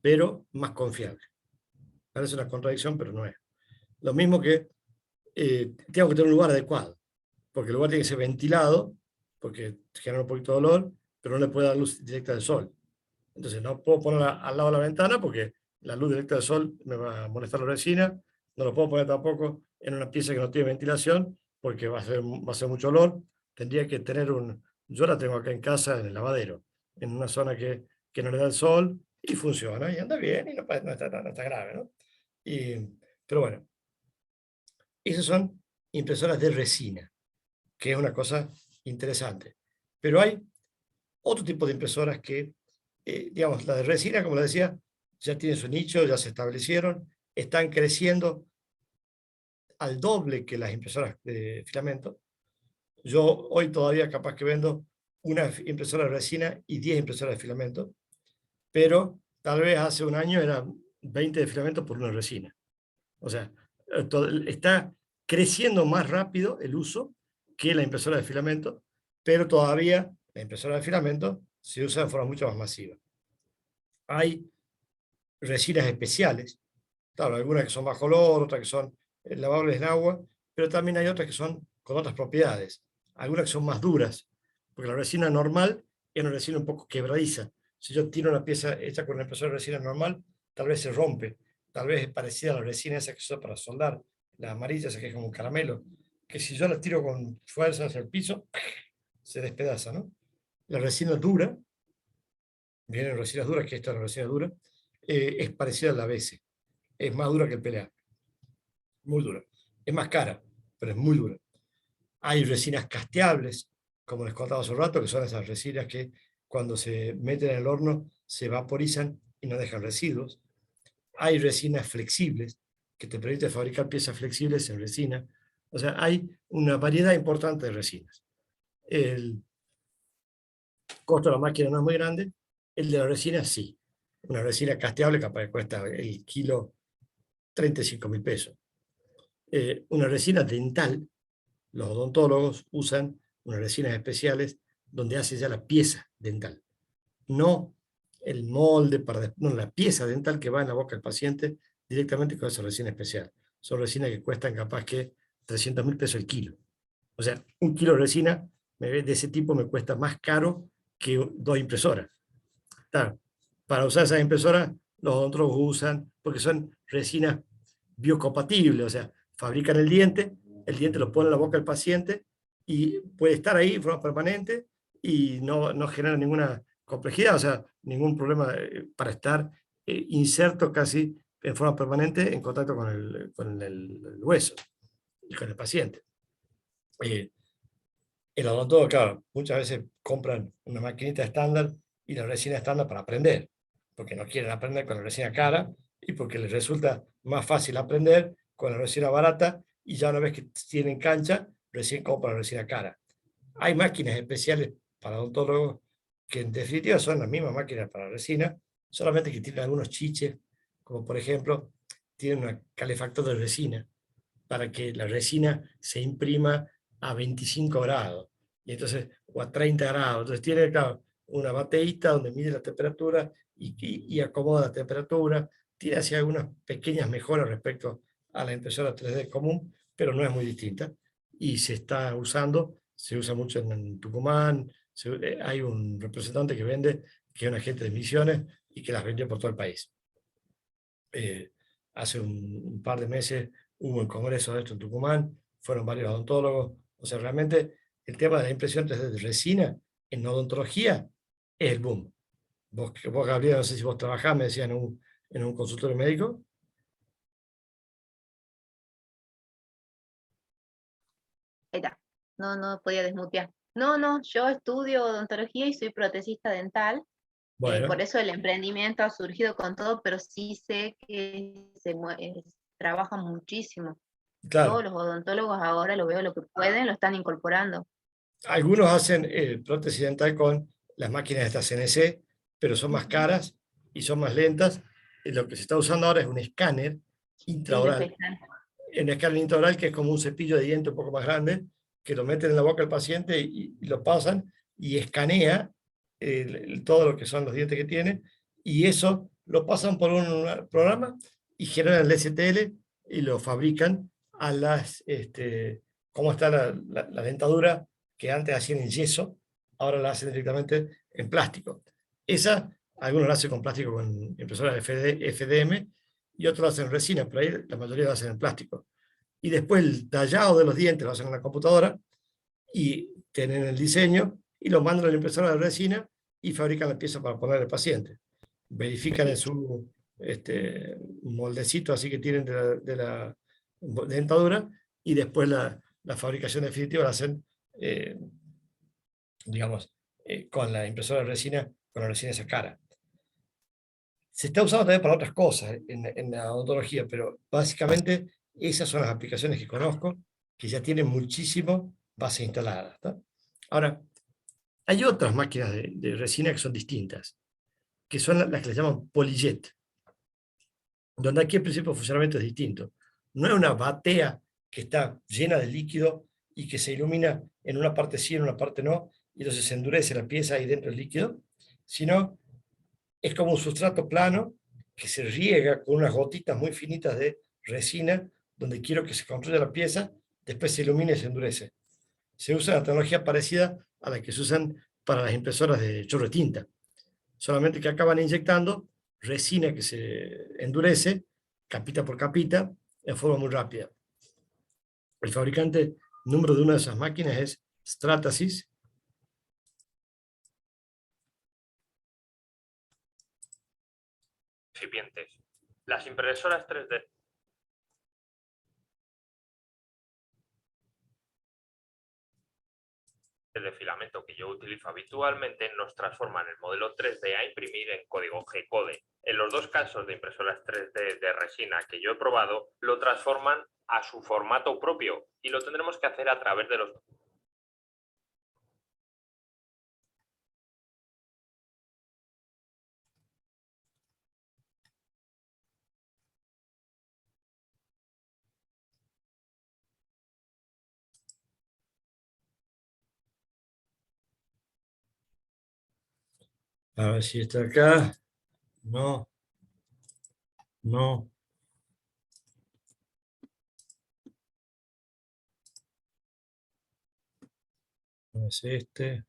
pero más confiable. Parece una contradicción, pero no es. Lo mismo que tengo que tener un lugar adecuado, porque el lugar tiene que ser ventilado, porque genera un poquito de olor, pero no le puede dar luz directa del sol. Entonces no puedo ponerla al lado de la ventana, porque la luz directa del sol me va a molestar la resina. No lo puedo poner tampoco en una pieza que no tiene ventilación, porque va a ser mucho olor. Tendría que tener yo la tengo acá en casa, en el lavadero, en una zona que no le da el sol, y funciona, y anda bien, y no está grave, ¿no? Pero bueno, esas son impresoras de resina, que es una cosa interesante. Pero hay otro tipo de impresoras que, digamos, la de resina, como les decía, ya tienen su nicho, ya se establecieron, están creciendo al doble que las impresoras de filamento. Yo hoy todavía capaz que vendo una impresora de resina y 10 impresoras de filamento, pero tal vez hace un año eran 20 de filamento por una resina. O sea, está creciendo más rápido el uso que la impresora de filamento, pero todavía la impresora de filamento se usa de forma mucho más masiva. Hay resinas especiales, claro, algunas que son bajo olor, otras que son lavables en agua, pero también hay otras que son con otras propiedades, algunas que son más duras, porque la resina normal es una resina un poco quebradiza. Si yo tiro una pieza hecha con una impresora de resina normal, tal vez se rompe, tal vez es parecida a la resina esa que se usa para soldar, la amarilla esa que es como un caramelo, que si yo la tiro con fuerza hacia el piso, se despedaza, ¿no? La resina dura, vienen resinas duras, que esta es la resina dura, es parecida a la ABS, es más dura que el PLA, muy dura. Es más cara, pero es muy dura. Hay resinas casteables, como les contaba hace un rato, que son esas resinas que cuando se meten en el horno se vaporizan y no dejan residuos. Hay resinas flexibles, que te permiten fabricar piezas flexibles en resina. O sea, hay una variedad importante de resinas. El costo de la máquina no es muy grande, el de la resina sí. Una resina casteable capaz que cuesta el kilo 35.000 pesos. Una resina dental, los odontólogos usan unas resinas especiales donde hace ya la pieza dental. No el molde, no, la pieza dental que va en la boca del paciente directamente con esa resina especial. Son resinas que cuestan capaz que 300.000 pesos el kilo. O sea, un kilo de resina de ese tipo me cuesta más caro que 2 impresoras. Claro, para usar esas impresoras, los odontólogos usan, porque son resinas biocompatibles, o sea, fabrican el diente lo ponen en la boca del paciente y puede estar ahí de forma permanente y no genera ninguna complejidad, o sea, ningún problema para estar inserto casi en forma permanente en contacto con el hueso y con el paciente. El odontólogo, claro, muchas veces compran una maquinita estándar y la resina estándar para aprender, porque no quieren aprender con la resina cara y porque les resulta más fácil aprender con la resina barata y ya una vez que tienen cancha, recién compran la resina cara. Hay máquinas especiales para odontólogos que en definitiva son las mismas máquinas para resina, solamente que tienen algunos chiches, como por ejemplo, tienen un calefactor de resina para que la resina se imprima a 25 grados, y entonces, o a 30 grados. Entonces tiene, claro, una bateíta donde mide la temperatura y acomoda la temperatura. Tiene así algunas pequeñas mejoras respecto a la impresora 3D común, pero no es muy distinta. Y se está usando, se usa mucho en Tucumán, hay un representante que vende, que es un agente de Misiones, y que las vendió por todo el país. Hace un par de meses hubo un congreso de esto en Tucumán, fueron varios odontólogos, o sea, realmente el tema de la impresión 3D de resina en odontología es el boom. Vos Gabriel, no sé si vos trabajás, me decían en un consultorio médico. Ahí está. No, no podía desmutear. No, yo estudio odontología y soy protesista dental. Por Bueno, eso el emprendimiento ha surgido con todo, pero sí sé que trabaja muchísimo. Todos claro, los odontólogos ahora lo veo, lo que pueden, lo están incorporando. algunos hacen prótesis dental con las máquinas de esta CNC, pero son más Ujú. caras y son más lentas. Lo que se está usando ahora es un escáner Sí, los intraoral, están. en escala intraoral, que es como un cepillo de diente un poco más grande, que lo meten en la boca del paciente y lo pasan y escanea todo lo que son los dientes que tiene, y eso lo pasan por un programa y generan el STL y lo fabrican a las, cómo está la dentadura que antes hacían en yeso, ahora la hacen directamente en plástico. Esa, algunos la hacen con plástico con impresoras FDM, y otros lo hacen en resina, pero ahí la mayoría lo hacen en plástico. Y después el tallado de los dientes lo hacen en la computadora y tienen el diseño y lo mandan a la impresora de resina y fabrican la pieza para poner al paciente. Verifican en Sí, su moldecito así que tienen de la dentadura, y después la fabricación definitiva la hacen, digamos, con la impresora de resina, con la resina esa cara. Se está usando también para otras cosas en la odontología, pero básicamente esas son las aplicaciones que conozco, que ya tienen muchísimo base instalada, ¿tá? Ahora, hay otras máquinas de resina que son distintas, que son las que le llaman polyjet, donde aquí el principio de funcionamiento es distinto. No es una batea que está llena de líquido y que se ilumina en una parte sí, en una parte no, y entonces se endurece la pieza ahí dentro del líquido, sino es como un sustrato plano que se riega con unas gotitas muy finitas de resina, donde quiero que se construya la pieza, después se ilumina y se endurece. Se usa una tecnología parecida a la que se usan para las impresoras de chorro de tinta, solamente que acaban inyectando resina que se endurece, capita por capita, en forma muy rápida. El fabricante número de una de esas máquinas es Stratasys. Recipientes. Las impresoras 3D de filamento que yo utilizo habitualmente nos transforman el modelo 3D a imprimir en código G-Code. En los dos casos de impresoras 3D de resina que yo he probado, lo transforman a su formato propio y lo tendremos que hacer a través de los... A ver si está acá. No, no. No es este.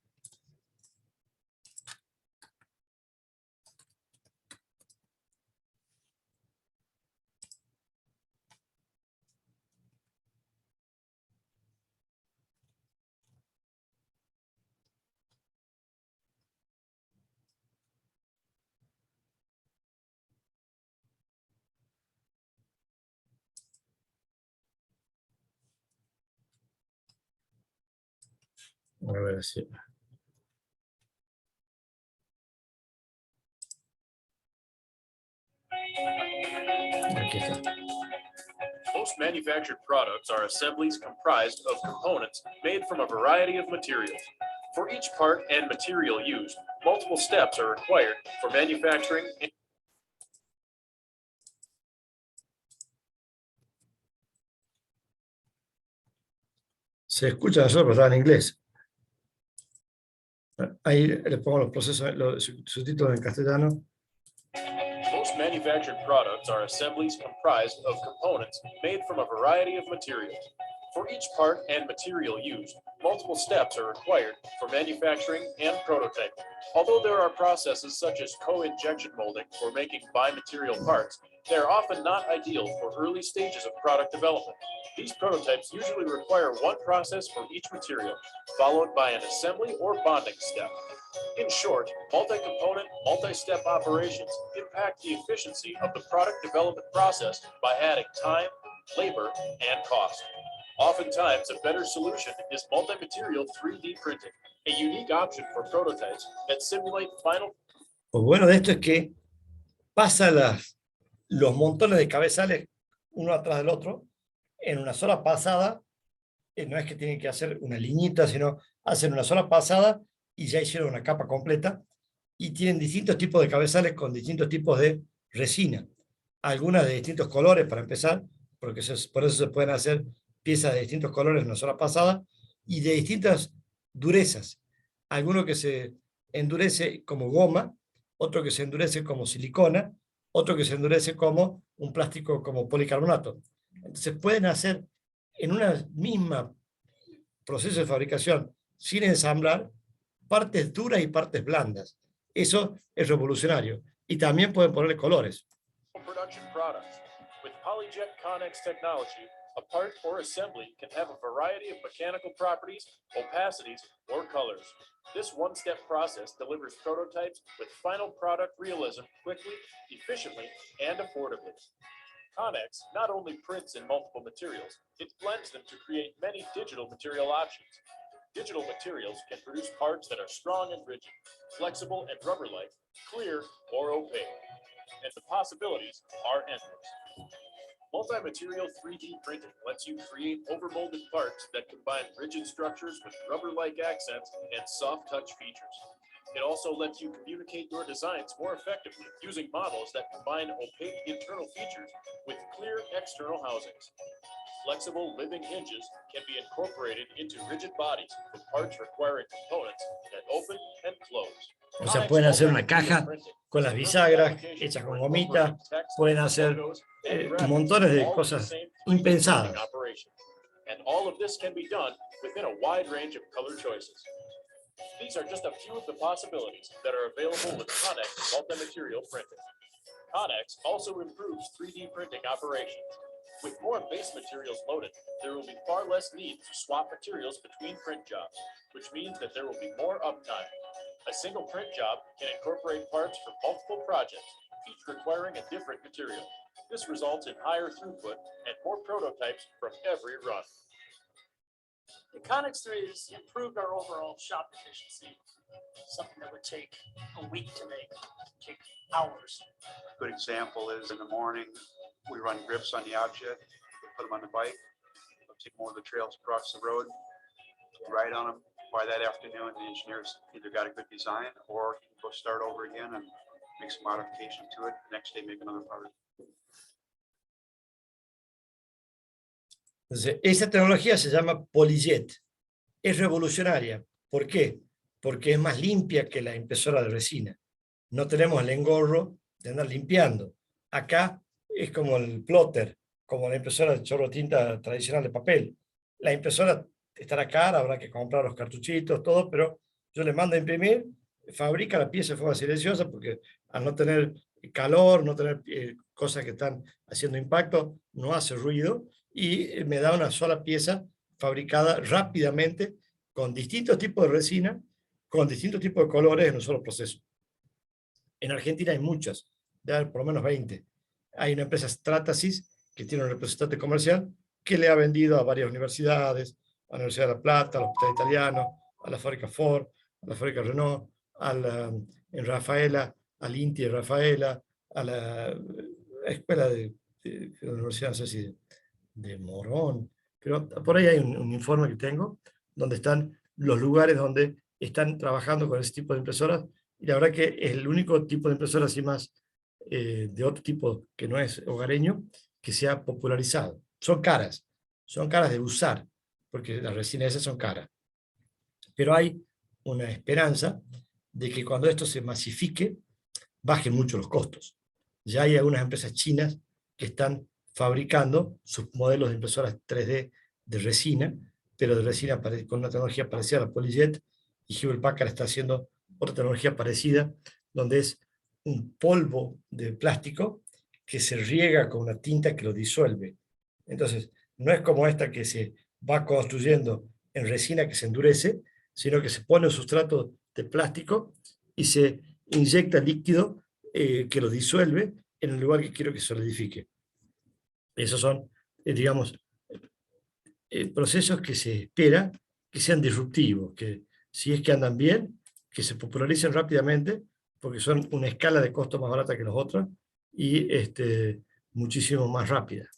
A ver si... Aquí está. Most manufactured products are assemblies comprised of components made from a variety of materials. For each part and material used, multiple steps are required for manufacturing. Se escucha a nosotros, pero está en inglés. Ahí le pongo los procesos, los subtítulos en castellano. Most manufactured products are assemblies comprised of components made from a variety of materials. For each part and material used, multiple steps are required for manufacturing and prototyping. Although there are processes such as co-injection molding for making bimaterial parts, they are often not ideal for early stages of product development. These prototypes usually require one process for each material, followed by an assembly or bonding step. In short, multi-component, multi-step operations impact the efficiency of the product development process by adding time, labor, and cost. Oftentimes, a better solution is multi-material 3D printing, a unique option for prototypes that simulate final. Lo bueno de esto es que pasa los montones de cabezales uno atrás del otro en una sola pasada. No es que tienen que hacer una liñita, sino hacen una sola pasada y ya hicieron una capa completa, y tienen distintos tipos de cabezales con distintos tipos de resina, algunas de distintos colores para empezar, porque por eso se pueden hacer piezas de distintos colores en una sola pasada, y de distintas durezas, alguno que se endurece como goma, otro que se endurece como silicona, otro que se endurece como un plástico como policarbonato. Entonces pueden hacer en una misma proceso de fabricación, sin ensamblar, partes duras y partes blandas. Eso es revolucionario. Y también pueden ponerle colores. Production products. With PolyJet Connex technology, a part or assembly can have a variety of mechanical properties, opacities, or colors. This one-step process delivers prototypes with final product realism quickly, efficiently, and affordably. Connex not only prints in multiple materials, it blends them to create many digital material options. Digital materials can produce parts that are strong and rigid, flexible and rubber-like, clear or opaque, and the possibilities are endless. Multi-material 3D printing lets you create overmolded parts that combine rigid structures with rubber-like accents and soft touch features. It also lets you communicate your designs more effectively using models that combine opaque internal features with clear external housings. Flexible living hinges can be incorporated into rigid bodies for parts requiring components that open and close. O sea, pueden hacer una caja con las bisagras hechas con gomita, pueden hacer montones de cosas impensadas. And all of this can be done within a wide range of color choices. These are just a few of the possibilities that are available with Connex multi-material printing. Connex also improves 3D printing operations. With more base materials loaded, there will be far less need to swap materials between print jobs, which means that there will be more uptime. A single print job can incorporate parts from multiple projects, each requiring a different material. This results in higher throughput and more prototypes from every run. The Connex 3 has improved our overall shop efficiency. Something that would take a week to make, take hours. A good example is in the morning, we run grips on the object, we put them on the bike, we'll take more of the trails across the road, ride on them. By that afternoon, the engineers either got a good design or go start over again and make some modification to it. Next day, make another part. Entonces, esa tecnología se llama PolyJet. Es revolucionaria. ¿Por qué? Porque es más limpia que la impresora de resina. No tenemos el engorro de andar limpiando. Acá es como el plotter, como la impresora de chorro tinta tradicional de papel. La impresora estará cara, habrá que comprar los cartuchitos, todo, pero yo le mando a imprimir, fabrica la pieza de forma silenciosa, porque al no tener calor, no tener cosas que están haciendo impacto, no hace ruido, y me da una sola pieza fabricada rápidamente, con distintos tipos de resina, con distintos tipos de colores en un solo proceso. En Argentina hay muchas, ya por lo menos 20. Hay una empresa Stratasys, que tiene un representante comercial, que le ha vendido a varias universidades, a la Universidad de La Plata, al Hospital Italiano, a la fábrica Ford, a la fábrica Renault, en Rafaela, al INTI de Rafaela, a la escuela de la universidad, no sé si de Morón, pero por ahí hay un informe que tengo donde están los lugares donde están trabajando con ese tipo de impresoras, y la verdad que es el único tipo de impresora así más de otro tipo que no es hogareño, que se ha popularizado. Son caras de usar, porque las resinas esas son caras. Pero hay una esperanza de que cuando esto se masifique, bajen mucho los costos. Ya hay algunas empresas chinas que están fabricando sus modelos de impresoras 3D de resina, pero de resina con una tecnología parecida a la PolyJet, y Hewlett Packard está haciendo otra tecnología parecida, donde es un polvo de plástico que se riega con una tinta que lo disuelve. Entonces, no es como esta que se va construyendo en resina que se endurece, sino que se pone un sustrato de plástico y se inyecta líquido que lo disuelve en el lugar que quiero que se solidifique. Esos son, digamos, procesos que se espera que sean disruptivos, que si es que andan bien, que se popularicen rápidamente, porque son una escala de costo más barata que los otros y muchísimo más rápida.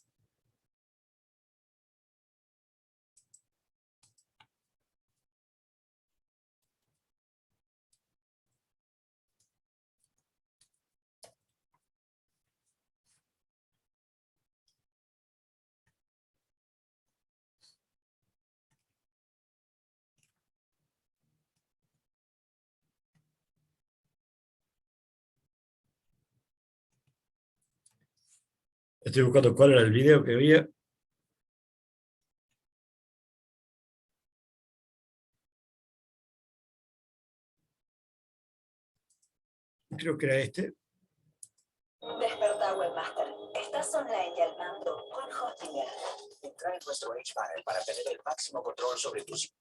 Estoy buscando cuál era el video que había. Creo que era este. Desperta, webmaster. Estás online y al mando con Hostinger. Entra en nuestro H-Panel para tener el máximo control sobre tus...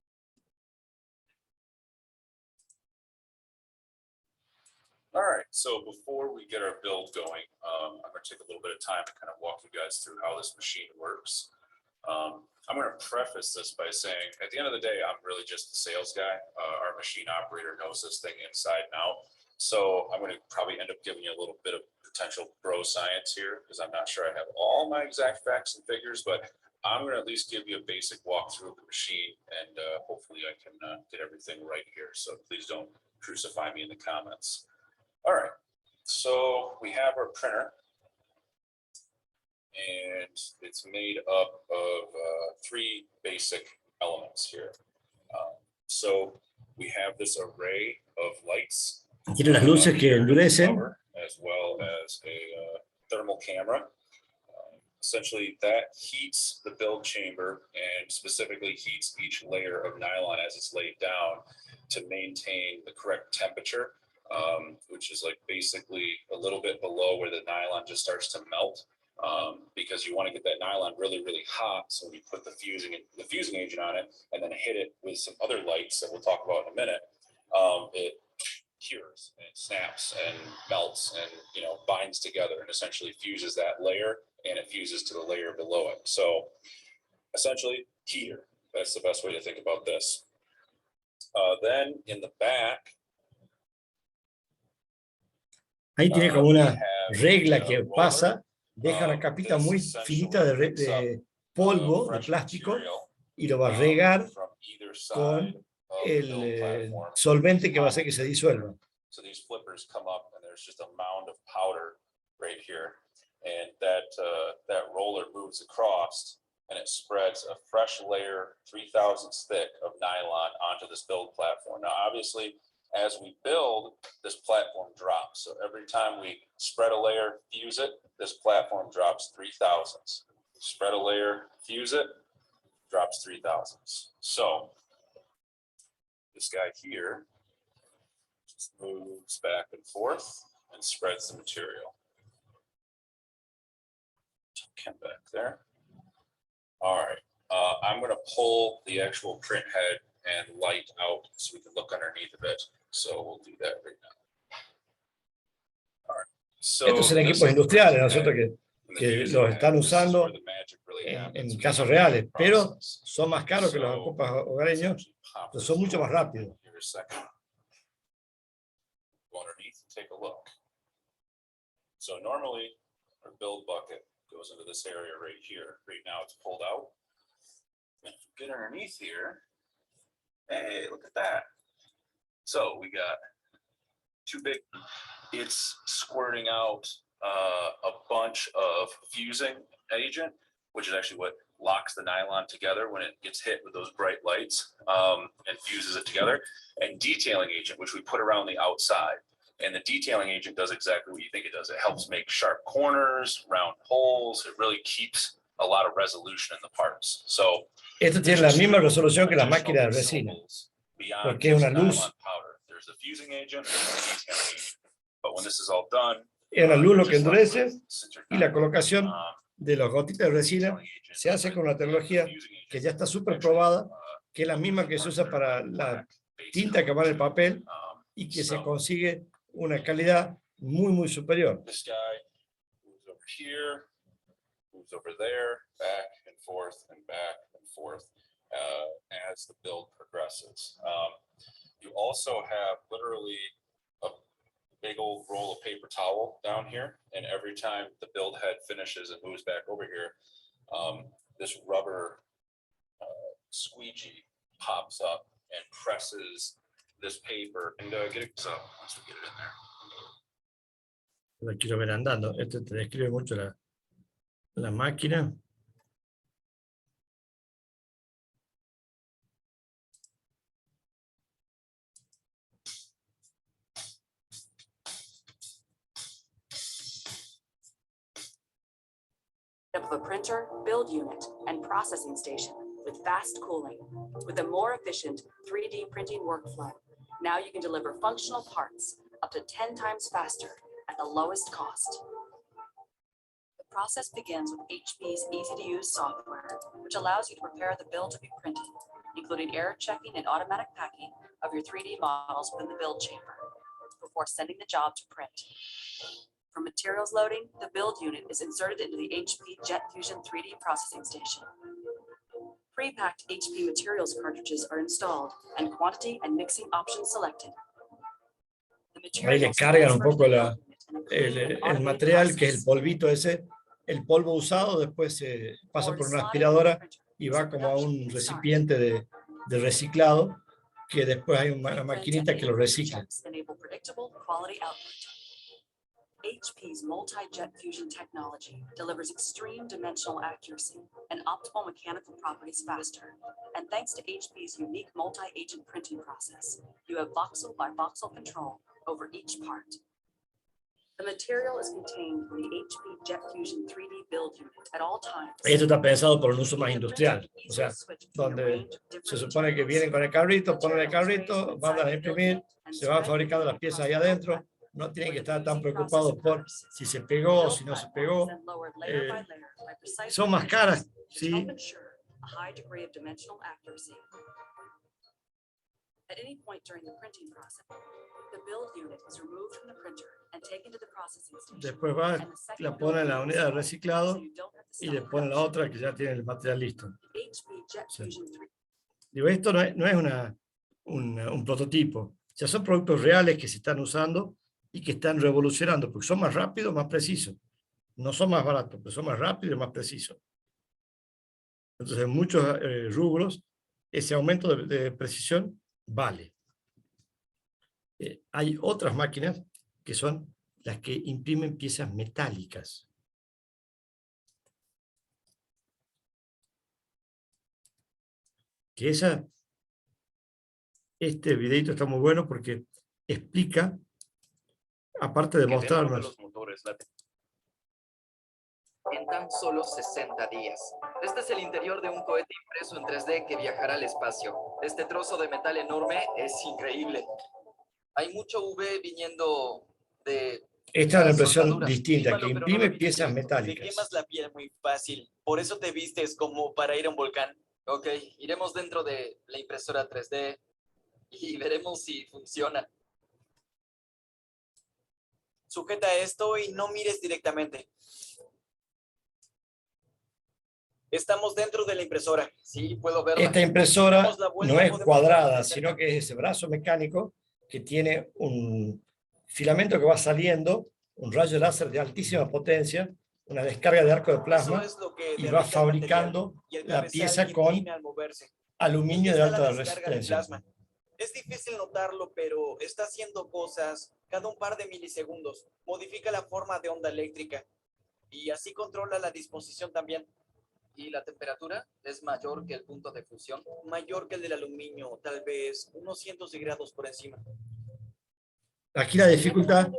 All right, so before we get our build going, I'm going to take a little bit of time to kind of walk you guys through how this machine works. I'm going to preface this by saying, at the end of the day, I'm really just a sales guy. Our machine operator knows this thing inside and out. So I'm going to probably end up giving you a little bit of potential bro science here, because I'm not sure I have all my exact facts and figures, but I'm going to at least give you a basic walkthrough of the machine, and hopefully I can get everything right here. So please don't crucify me in the comments. All right, so we have our printer, and it's made up of three basic elements here. So we have this array of lights. Tiene las luces que endurecen. As well as a thermal camera. Essentially, that heats the build chamber and specifically heats each layer of nylon as it's laid down to maintain the correct temperature. Which is like basically a little bit below where the nylon just starts to melt, because you want to get that nylon really, really hot. So when you put the fusing agent on it and then hit it with some other lights that we'll talk about in a minute, it cures and snaps and melts and, you know, binds together and essentially fuses that layer, and it fuses to the layer below it. So essentially heater, that's the best way to think about this. Then in the back, ahí tiene como una regla que pasa, deja una capita muy finita de polvo, de plástico, y lo va a regar con el solvente que va a hacer que se disuelva. So these flippers come up and there's just a mound of powder right here. And that roller moves across and it spreads a fresh layer, 3/1000 thick of nylon onto this build platform. Now, obviously, as we build, this platform drops. So every time we spread a layer, fuse it, this platform drops 3/1000. Spread a layer, fuse it, drops 3/1000. So this guy here just moves back and forth and spreads the material. Come back there. All right, I'm going to pull the actual print head and light out so we can look underneath of it. So we'll do that right now. All right. So estos son equipos industriales, nosotros que que los están usando en casos reales, pero son más caros que los ocupas hogareños, pero son mucho más rápidos. Take a look. So normally our build bucket goes into this area right here. Right now it's pulled out. And if you get underneath here, hey, look at that. So we got too big. It's squirting out a bunch of fusing agent, which is actually what locks the nylon together when it gets hit with those bright lights and fuses it together, and detailing agent, which we put around the outside. And the detailing agent does exactly what you think it does. It helps make sharp corners, round holes. It really keeps a lot of resolution in the parts. So esto tiene la misma resolución que las máquinas de resina, porque es una luz. There's the fusing agent and the detailing agent. But when this is all done, Es una luz lo que endurece, y la colocación de las gotitas de resina se hace con una tecnología que ya está súper probada, que es la misma que se usa para la tinta que va en el papel y que se consigue una calidad muy superior. this guy moves over here, moves over there, back and forth as the build progresses. You also have literally a big old roll of paper towel down here, and every time the build head finishes and moves back over here, this rubber squeegee pops up and presses this paper and get it, so once we get it in there. Lo quiero ver andando. Esto te describe mucho la máquina. Of a printer, build unit, and processing station with fast cooling. With a more efficient 3D printing workflow, now you can deliver functional parts up to 10 times faster at the lowest cost. The process begins with HP's easy-to-use software, which allows you to prepare the build to be printed, including error checking and automatic packing of your 3D models within the build chamber, before sending the job to print. For materials loading, the build unit is inserted into the HP Jet Fusion 3D processing station. Pre-packed HP materials cartridges are installed and quantity and mixing options selected. Ahí le cargan un poco el material, que es el polvito ese, el polvo usado, después se pasa por una aspiradora y va como a un recipiente de reciclado, que después hay una maquinita que lo recicla. HP's multi-jet fusion technology delivers extreme dimensional accuracy and optimal mechanical properties faster. And thanks to HP's unique multi-agent printing process, you have voxel by voxel control over each part. The material is contained in the HP Jet Fusion 3D build unit at all times. Esto está pensado por un uso más industrial, o sea, donde se supone que vienen con el carrito, ponen el carrito, mandan a imprimir, se van fabricando las piezas ahí adentro. No tienen que estar tan preocupados por si se pegó o si no se pegó. Son más caras, sí. At any point during the printing process, the build unit is removed from the printer and taken to the processing station. Después va, la pone en la unidad de reciclado y le pone la otra que ya tiene el material listo. Sí. Digo, esto no es un prototipo. Ya son productos reales que se están usando y que están revolucionando, porque son más rápidos, más precisos. No son más baratos, pero son más rápidos y más precisos. Entonces, en muchos rubros, ese aumento de precisión vale. Hay otras máquinas que son las que imprimen piezas metálicas. Que este videito está muy bueno porque explica, aparte de mostrarnos en tan solo 60 días. Este es el interior de un cohete impreso en 3D que viajará al espacio. Este trozo de metal enorme es increíble. Hay mucho UV viniendo de... Esta es una impresión distinta, que imprime piezas metálicas. Te quemas la piel muy fácil, por eso te vistes como para ir a un volcán. Ok, iremos dentro de la impresora 3D y veremos si funciona. Sujeta esto y no mires directamente. Estamos dentro de la impresora. Sí, puedo verla. Esta impresora Damos la vuelta, no es podemos cuadrada, verla de cerca. sino que es ese brazo mecánico que tiene un filamento que va saliendo, un rayo láser de altísima potencia, una descarga de arco de plasma, Eso es lo que y va derrite el material, fabricando y el la cabezal pieza con imprime al moverse. aluminio Y de ya está alta la descarga de resistencia. plasma. Es difícil notarlo, pero está haciendo cosas cada un par de milisegundos. Modifica la forma de onda eléctrica y así controla la disposición también. ¿Y la temperatura es mayor que el punto de fusión? Mayor que el del aluminio, tal vez unos cientos de grados por encima. Aquí la dificultad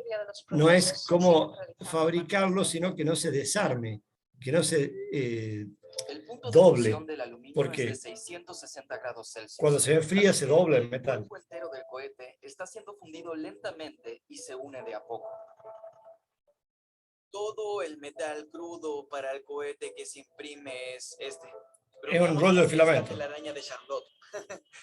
no es cómo fabricarlo, sino que no se desarme, que no se El punto de doble, fusión del aluminio porque es de 660 grados Celsius. cuando se enfría Así se que dobla el el metal. cuerpo entero del cohete está siendo fundido lentamente y se une de a poco. Todo el metal crudo para el cohete que se imprime es este. Es un rollo de filamento. La araña de Charlotte.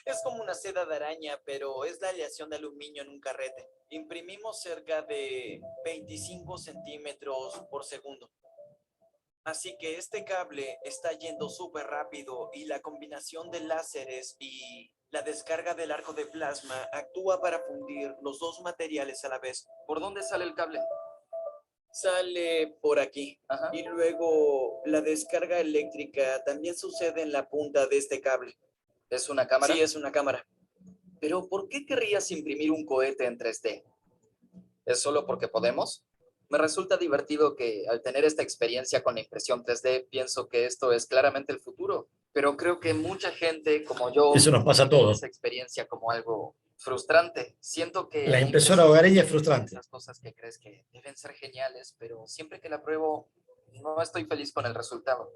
Es como una seda de araña, pero es la aleación de aluminio en un carrete. Imprimimos cerca de 25 centímetros por segundo. Así que este cable está yendo súper rápido y la combinación de láseres y la descarga del arco de plasma actúa para fundir los dos materiales a la vez. ¿Por dónde sale el cable? Sale por aquí. Ajá. Y luego la descarga eléctrica también sucede en la punta de este cable. ¿Es una cámara? Sí, es una cámara. Pero ¿por qué querrías imprimir un cohete en 3D? ¿Es solo porque podemos? Me resulta divertido que al tener esta experiencia con la impresión 3D, pienso que esto es claramente el futuro. Pero creo que mucha gente como yo Eso nos pasa a vive todos. esa experiencia como algo frustrante. Siento que La impresora hogareña es frustrante. esas cosas que crees que deben ser geniales, pero siempre que la pruebo no estoy feliz con el resultado.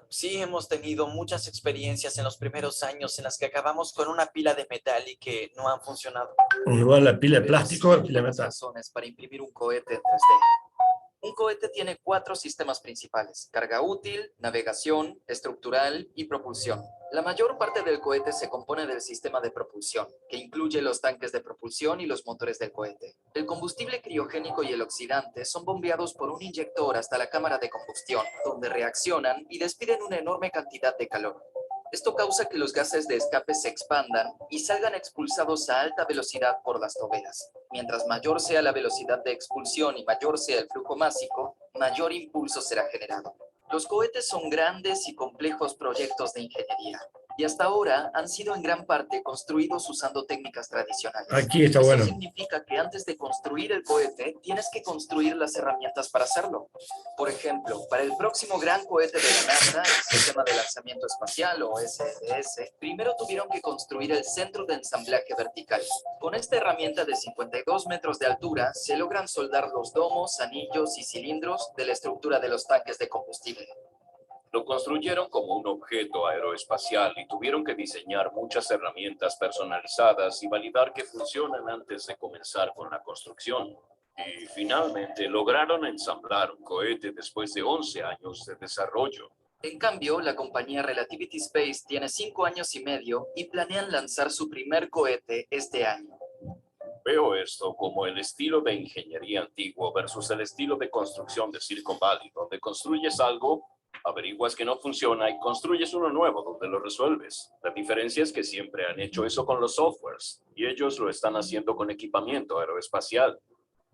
Sí, hemos tenido muchas experiencias en los primeros años en las que acabamos con una pila de metal y que no han funcionado. Igual la pila de Pero plástico, sí la pila de hay metal. razones para imprimir un cohete en 3D. Un cohete tiene 4 sistemas principales: carga útil, navegación, estructural y propulsión. La mayor parte del cohete se compone del sistema de propulsión, que incluye los tanques de propulsión y los motores del cohete. El combustible criogénico y el oxidante son bombeados por un inyector hasta la cámara de combustión, donde reaccionan y despiden una enorme cantidad de calor. Esto causa que los gases de escape se expandan y salgan expulsados a alta velocidad por las toberas. Mientras mayor sea la velocidad de expulsión y mayor sea el flujo másico, mayor impulso será generado. Los cohetes son grandes y complejos proyectos de ingeniería, y hasta ahora han sido en gran parte construidos usando técnicas tradicionales. Aquí está Eso bueno. significa que antes de construir el cohete, tienes que construir las herramientas para hacerlo. Por ejemplo, para el próximo gran cohete de la NASA, el Sistema de Lanzamiento Espacial o SLS, primero tuvieron que construir el centro de ensamblaje vertical. Con esta herramienta de 52 metros de altura, se logran soldar los domos, anillos y cilindros de la estructura de los tanques de combustible. Lo construyeron como un objeto aeroespacial y tuvieron que diseñar muchas herramientas personalizadas y validar que funcionan antes de comenzar con la construcción. Y finalmente lograron ensamblar un cohete después de 11 años de desarrollo. En cambio, la compañía Relativity Space tiene 5 años y medio y planean lanzar su primer cohete este año. Veo esto como el estilo de ingeniería antiguo versus el estilo de construcción de Silicon Valley, donde construyes algo, averiguas que no funciona y construyes uno nuevo donde lo resuelves. La diferencia es que siempre han hecho eso con los softwares y ellos lo están haciendo con equipamiento aeroespacial.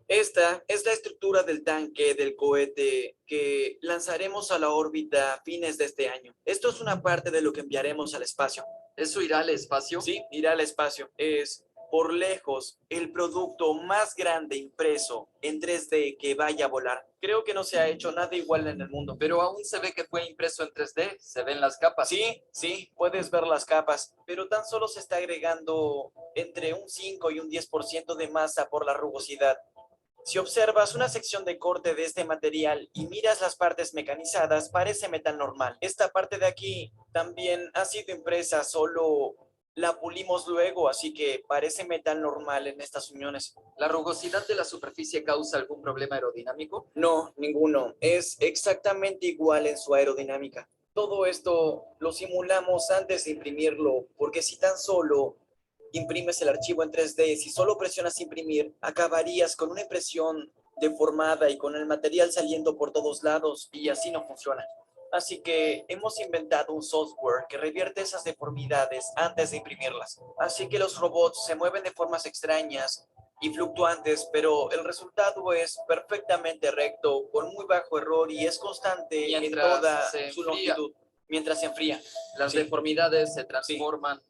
Esta es la estructura del tanque del cohete que lanzaremos a la órbita a fines de este año. Esto es una parte de lo que enviaremos al espacio. ¿Eso irá al espacio? Sí, irá al espacio. Es, por lejos, el producto más grande impreso en 3D que vaya a volar. Creo que no se ha hecho nada igual en el mundo. Pero aún se ve que fue impreso en 3D, se ven las capas. Sí, puedes ver las capas, pero tan solo se está agregando entre un 5 y un 10% de masa por la rugosidad. Si observas una sección de corte de este material y miras las partes mecanizadas, parece metal normal. Esta parte de aquí también ha sido impresa, solo la pulimos luego, así que parece metal normal en estas uniones. ¿La rugosidad de la superficie causa algún problema aerodinámico? No, ninguno. Es exactamente igual en su aerodinámica. Todo esto lo simulamos antes de imprimirlo, porque si tan solo imprimes el archivo en 3D, si solo presionas imprimir, acabarías con una impresión deformada y con el material saliendo por todos lados, y así no funciona. Así que hemos inventado un software que revierte esas deformidades antes de imprimirlas. Así que los robots se mueven de formas extrañas y fluctuantes, pero el resultado es perfectamente recto, con muy bajo error y es constante Mientras en toda se su enfría. longitud, mientras se enfría. Las Sí. deformidades se transforman.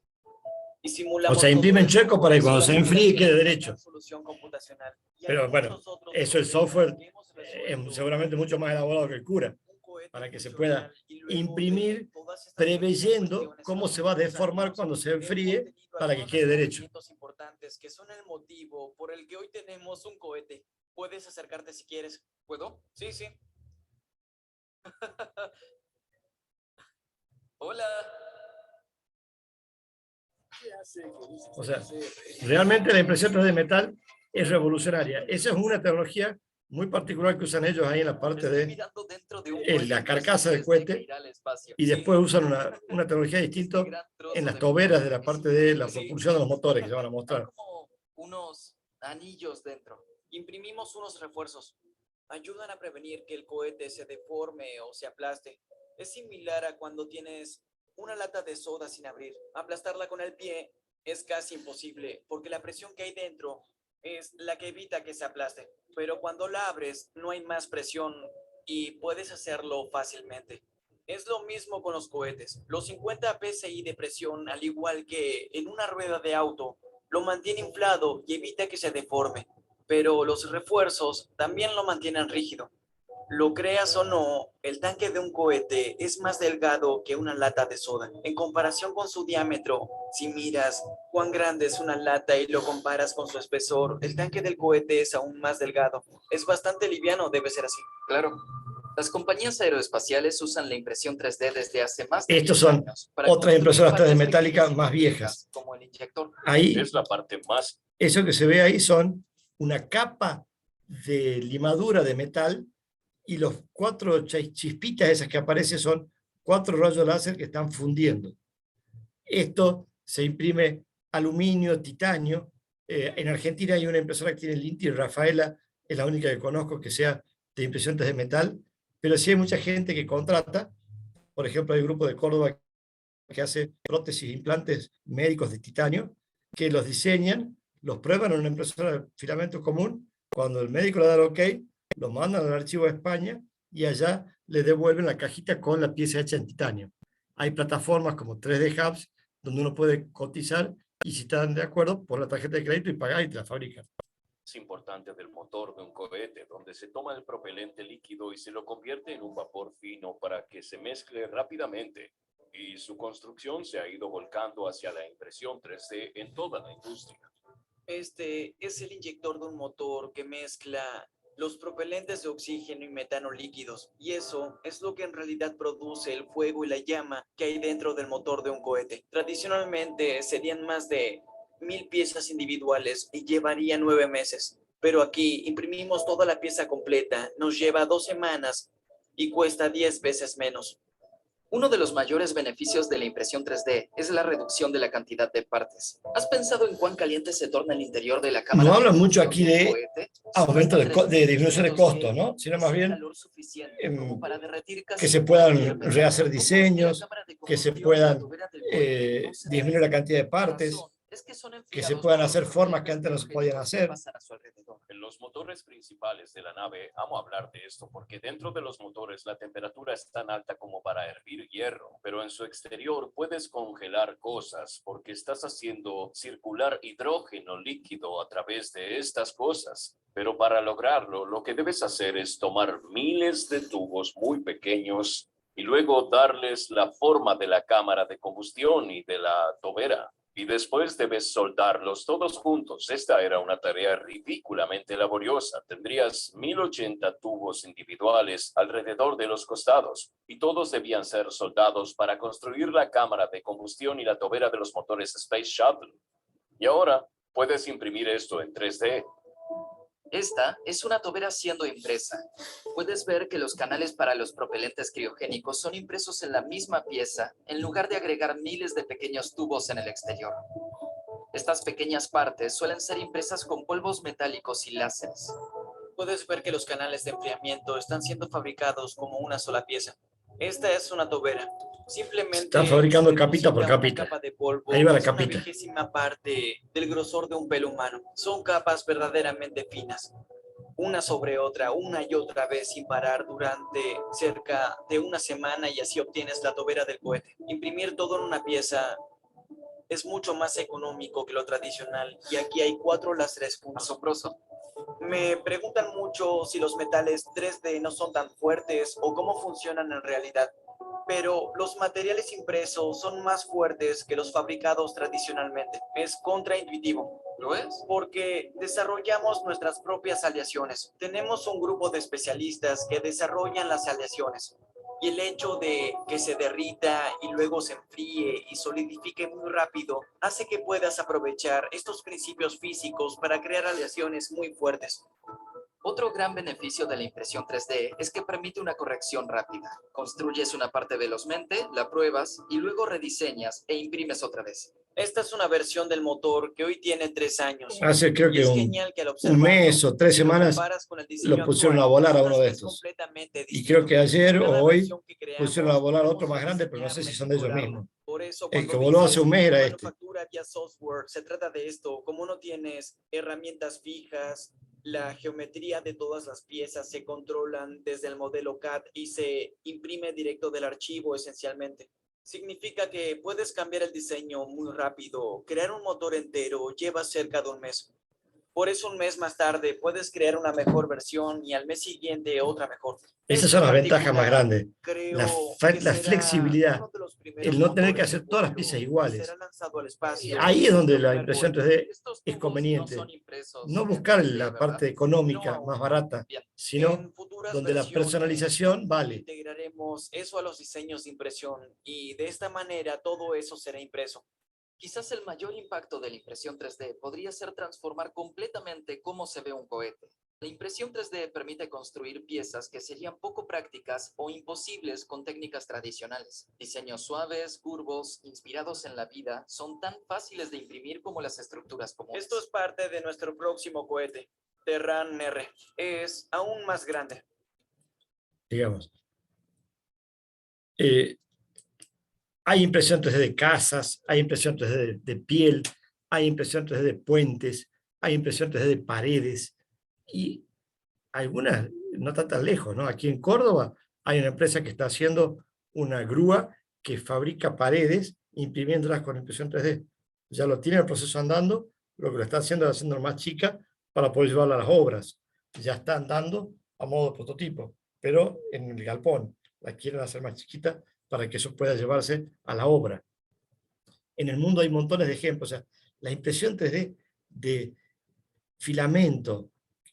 Y O simulamos sea, imprimen todo esto chueco para que con cuando se enfríe quede derecho. solución computacional. Y Pero hay bueno, muchos otros eso el problemas software que hemos es resuelto. seguramente mucho más elaborado que el cura, Un cohete para que se funcional pueda y luego imprimir de todas estas preveyendo cuestiones cómo en se va a los últimos deformar años, cuando se hemos enfríe tenido para que algunos quede derecho. descubrimientos importantes que son el motivo por el que hoy tenemos un cohete. Puedes acercarte si quieres. ¿Puedo? Sí, sí. Hola. O sea, realmente la impresión 3D metal es revolucionaria. Esa es una tecnología muy particular que usan ellos ahí en la parte Estoy de mirando dentro de un la cohete carcasa del 3D que cohete, irá al espacio. y después usan una tecnología distinta Gran trozo en las de toberas metal. de la Es parte de la increíble. propulsión de los motores que se van a Hay mostrar. como unos anillos dentro. Imprimimos unos refuerzos. Ayudan a prevenir que el cohete se deforme o se aplaste. Es similar a cuando tienes una lata de soda sin abrir. Aplastarla con el pie es casi imposible porque la presión que hay dentro es la que evita que se aplaste. Pero cuando la abres no hay más presión y puedes hacerlo fácilmente. Es lo mismo con los cohetes. Los 50 psi de presión, al igual que en una rueda de auto, lo mantiene inflado y evita que se deforme. Pero los refuerzos también lo mantienen rígido. Lo creas o no, el tanque de un cohete es más delgado que una lata de soda. En comparación con su diámetro, si miras cuán grande es una lata y lo comparas con su espesor, el tanque del cohete es aún más delgado. Es bastante liviano, debe ser así. Claro. Las compañías aeroespaciales usan la impresión 3D desde hace más de Estos 10 son años para otras construir impresoras 3D partes metálicas pequeñas y más viejas. complejas, como el inyector. Ahí, Es la parte más eso que se ve ahí son una capa de limadura de metal y los 4 chispitas esas que aparecen son 4 rayos láser que están fundiendo. Esto se imprime aluminio, titanio. En Argentina hay una impresora que tiene el Inti, Rafaela es la única que conozco que sea de impresión 3D metal, pero sí hay mucha gente que contrata. Por ejemplo, hay un grupo de Córdoba que hace prótesis e implantes médicos de titanio, que los diseñan, los prueban en una impresora de filamento común. Cuando el médico le da el OK, los mandan al archivo a España y allá le devuelven la cajita con la pieza hecha en titanio. Hay plataformas como 3D Hubs donde uno puede cotizar y si están de acuerdo, por la tarjeta de crédito y pagar y te la fabrican. importante del motor de un cohete, donde se toma el propelente líquido y se lo convierte en un vapor fino para que se mezcle rápidamente. Y su construcción se ha ido volcando hacia la impresión 3D en toda la industria. Este es el inyector de un motor que mezcla los propelentes de oxígeno y metano líquidos, y eso es lo que en realidad produce el fuego y la llama que hay dentro del motor de un cohete. Tradicionalmente serían más de 1000 piezas individuales y llevaría 9 meses, pero aquí imprimimos toda la pieza completa, nos lleva 2 semanas y cuesta 10 veces menos. Uno de los mayores beneficios de la impresión 3D es la reducción de la cantidad de partes. ¿Has pensado en cuán caliente se torna el interior de la cámara? No de hablan mucho aquí combustión de un cohete? aumento de disminución de costos, de ¿no? Sino más bien calor suficiente como para derretir casi que se cualquier puedan metal. rehacer ¿Cómo es que la diseños, cámara de que se combustión y la puedan tubera del cohete no se disminuir la cantidad de La partes, razón es que son que se enfriados puedan por los hacer formas que propelentes antes no se podían criogénicos que hacer. pasan a su alrededor. En los motores principales de la nave, amo hablar de esto porque dentro de los motores la temperatura es tan alta como para hervir hierro, pero en su exterior puedes congelar cosas porque estás haciendo circular hidrógeno líquido a través de estas cosas. Pero para lograrlo, lo que debes hacer es tomar miles de tubos muy pequeños y luego darles la forma de la cámara de combustión y de la tobera. Y después debes soldarlos todos juntos. Esta era una tarea ridículamente laboriosa. Tendrías 1080 tubos individuales alrededor de los costados y todos debían ser soldados para construir la cámara de combustión y la tobera de los motores Space Shuttle. Y ahora puedes imprimir esto en 3D. Esta es una tobera siendo impresa. Puedes ver que los canales para los propelentes criogénicos son impresos en la misma pieza, en lugar de agregar miles de pequeños tubos en el exterior. Estas pequeñas partes suelen ser impresas con polvos metálicos y láseres. Puedes ver que los canales de enfriamiento están siendo fabricados como una sola pieza. Esta es una tobera. Simplemente Está fabricando se capita por deposita una capita. capa de polvo, Ahí va la que es una capita. vigésima parte del grosor de un pelo humano. Son capas verdaderamente finas, una sobre otra, una y otra vez sin parar durante cerca de una semana, y así obtienes la tobera del cohete. Imprimir todo en una pieza es mucho más económico que lo tradicional, y aquí hay 4 láseres juntos. Asombroso. Me preguntan mucho si los metales 3D no son tan fuertes o cómo funcionan en realidad, pero los materiales impresos son más fuertes que los fabricados tradicionalmente. Es contraintuitivo. ¿Lo es? Porque desarrollamos nuestras propias aleaciones. Tenemos un grupo de especialistas que desarrollan las aleaciones. Y el hecho de que se derrita y luego se enfríe y solidifique muy rápido hace que puedas aprovechar estos principios físicos para crear aleaciones muy fuertes. Otro gran beneficio de la impresión 3D es que permite una corrección rápida. Construyes una parte velozmente, la pruebas y luego rediseñas e imprimes otra vez. Esta es una versión del motor que hoy tiene 3 años. Hace creo Y que es un genial que al mes observarlo, o 3 si lo semanas comparas con el diseño lo pusieron a actual, volar a uno notas de que es estos. completamente Y distinto. creo que ayer o Cada hoy versión que creamos, pusieron a volar otro podemos más grande, pero no sé si son de ellos mejorarla. mismos. Por eso, El que cuando voló hace dices un mes era este. manufactura vía software, se trata de esto. Como no tienes herramientas fijas, la geometría de todas las piezas se controlan desde el modelo CAD y se imprime directo del archivo esencialmente. Significa que puedes cambiar el diseño muy rápido. Crear un motor entero lleva cerca de un mes. Por eso un mes más tarde puedes crear una mejor versión y al mes siguiente otra mejor. Esas Este son las en ventajas más particular, grandes. creo La que será flexibilidad, uno de los primeros el no tener que motores hacer de todas las vuelo piezas que iguales. será lanzado al espacio. Ahí es donde Nuestro la primer impresión cohete. 3D Estos es tubos conveniente. no son impresos No en buscar 3D, la ¿verdad? parte económica No, más barata, Bien. sino En futuras donde la versiones personalización vale. integraremos eso a los diseños de impresión y de esta manera todo eso será impreso. Quizás el mayor impacto de la impresión 3D podría ser transformar completamente cómo se ve un cohete. La impresión 3D permite construir piezas que serían poco prácticas o imposibles con técnicas tradicionales. Diseños suaves, curvos, inspirados en la vida, son tan fáciles de imprimir como las estructuras comunes. Esto es parte de nuestro próximo cohete, Terran R. Es aún más grande. Digamos. Hay impresión 3D de casas, hay impresión 3D de piel, hay impresión 3D de puentes, hay impresión 3D de paredes, y algunas no están tan lejos, ¿no? Aquí en Córdoba hay una empresa que está haciendo una grúa que fabrica paredes imprimiéndolas con impresión 3D. Ya lo tiene el proceso andando, lo que lo está haciendo es haciendo más chica para poder llevarla a las obras. Ya está andando a modo de prototipo, pero en el galpón la quieren hacer más chiquita para que eso pueda llevarse a la obra. En el mundo hay montones de ejemplos. O sea, la impresión 3D de filamento,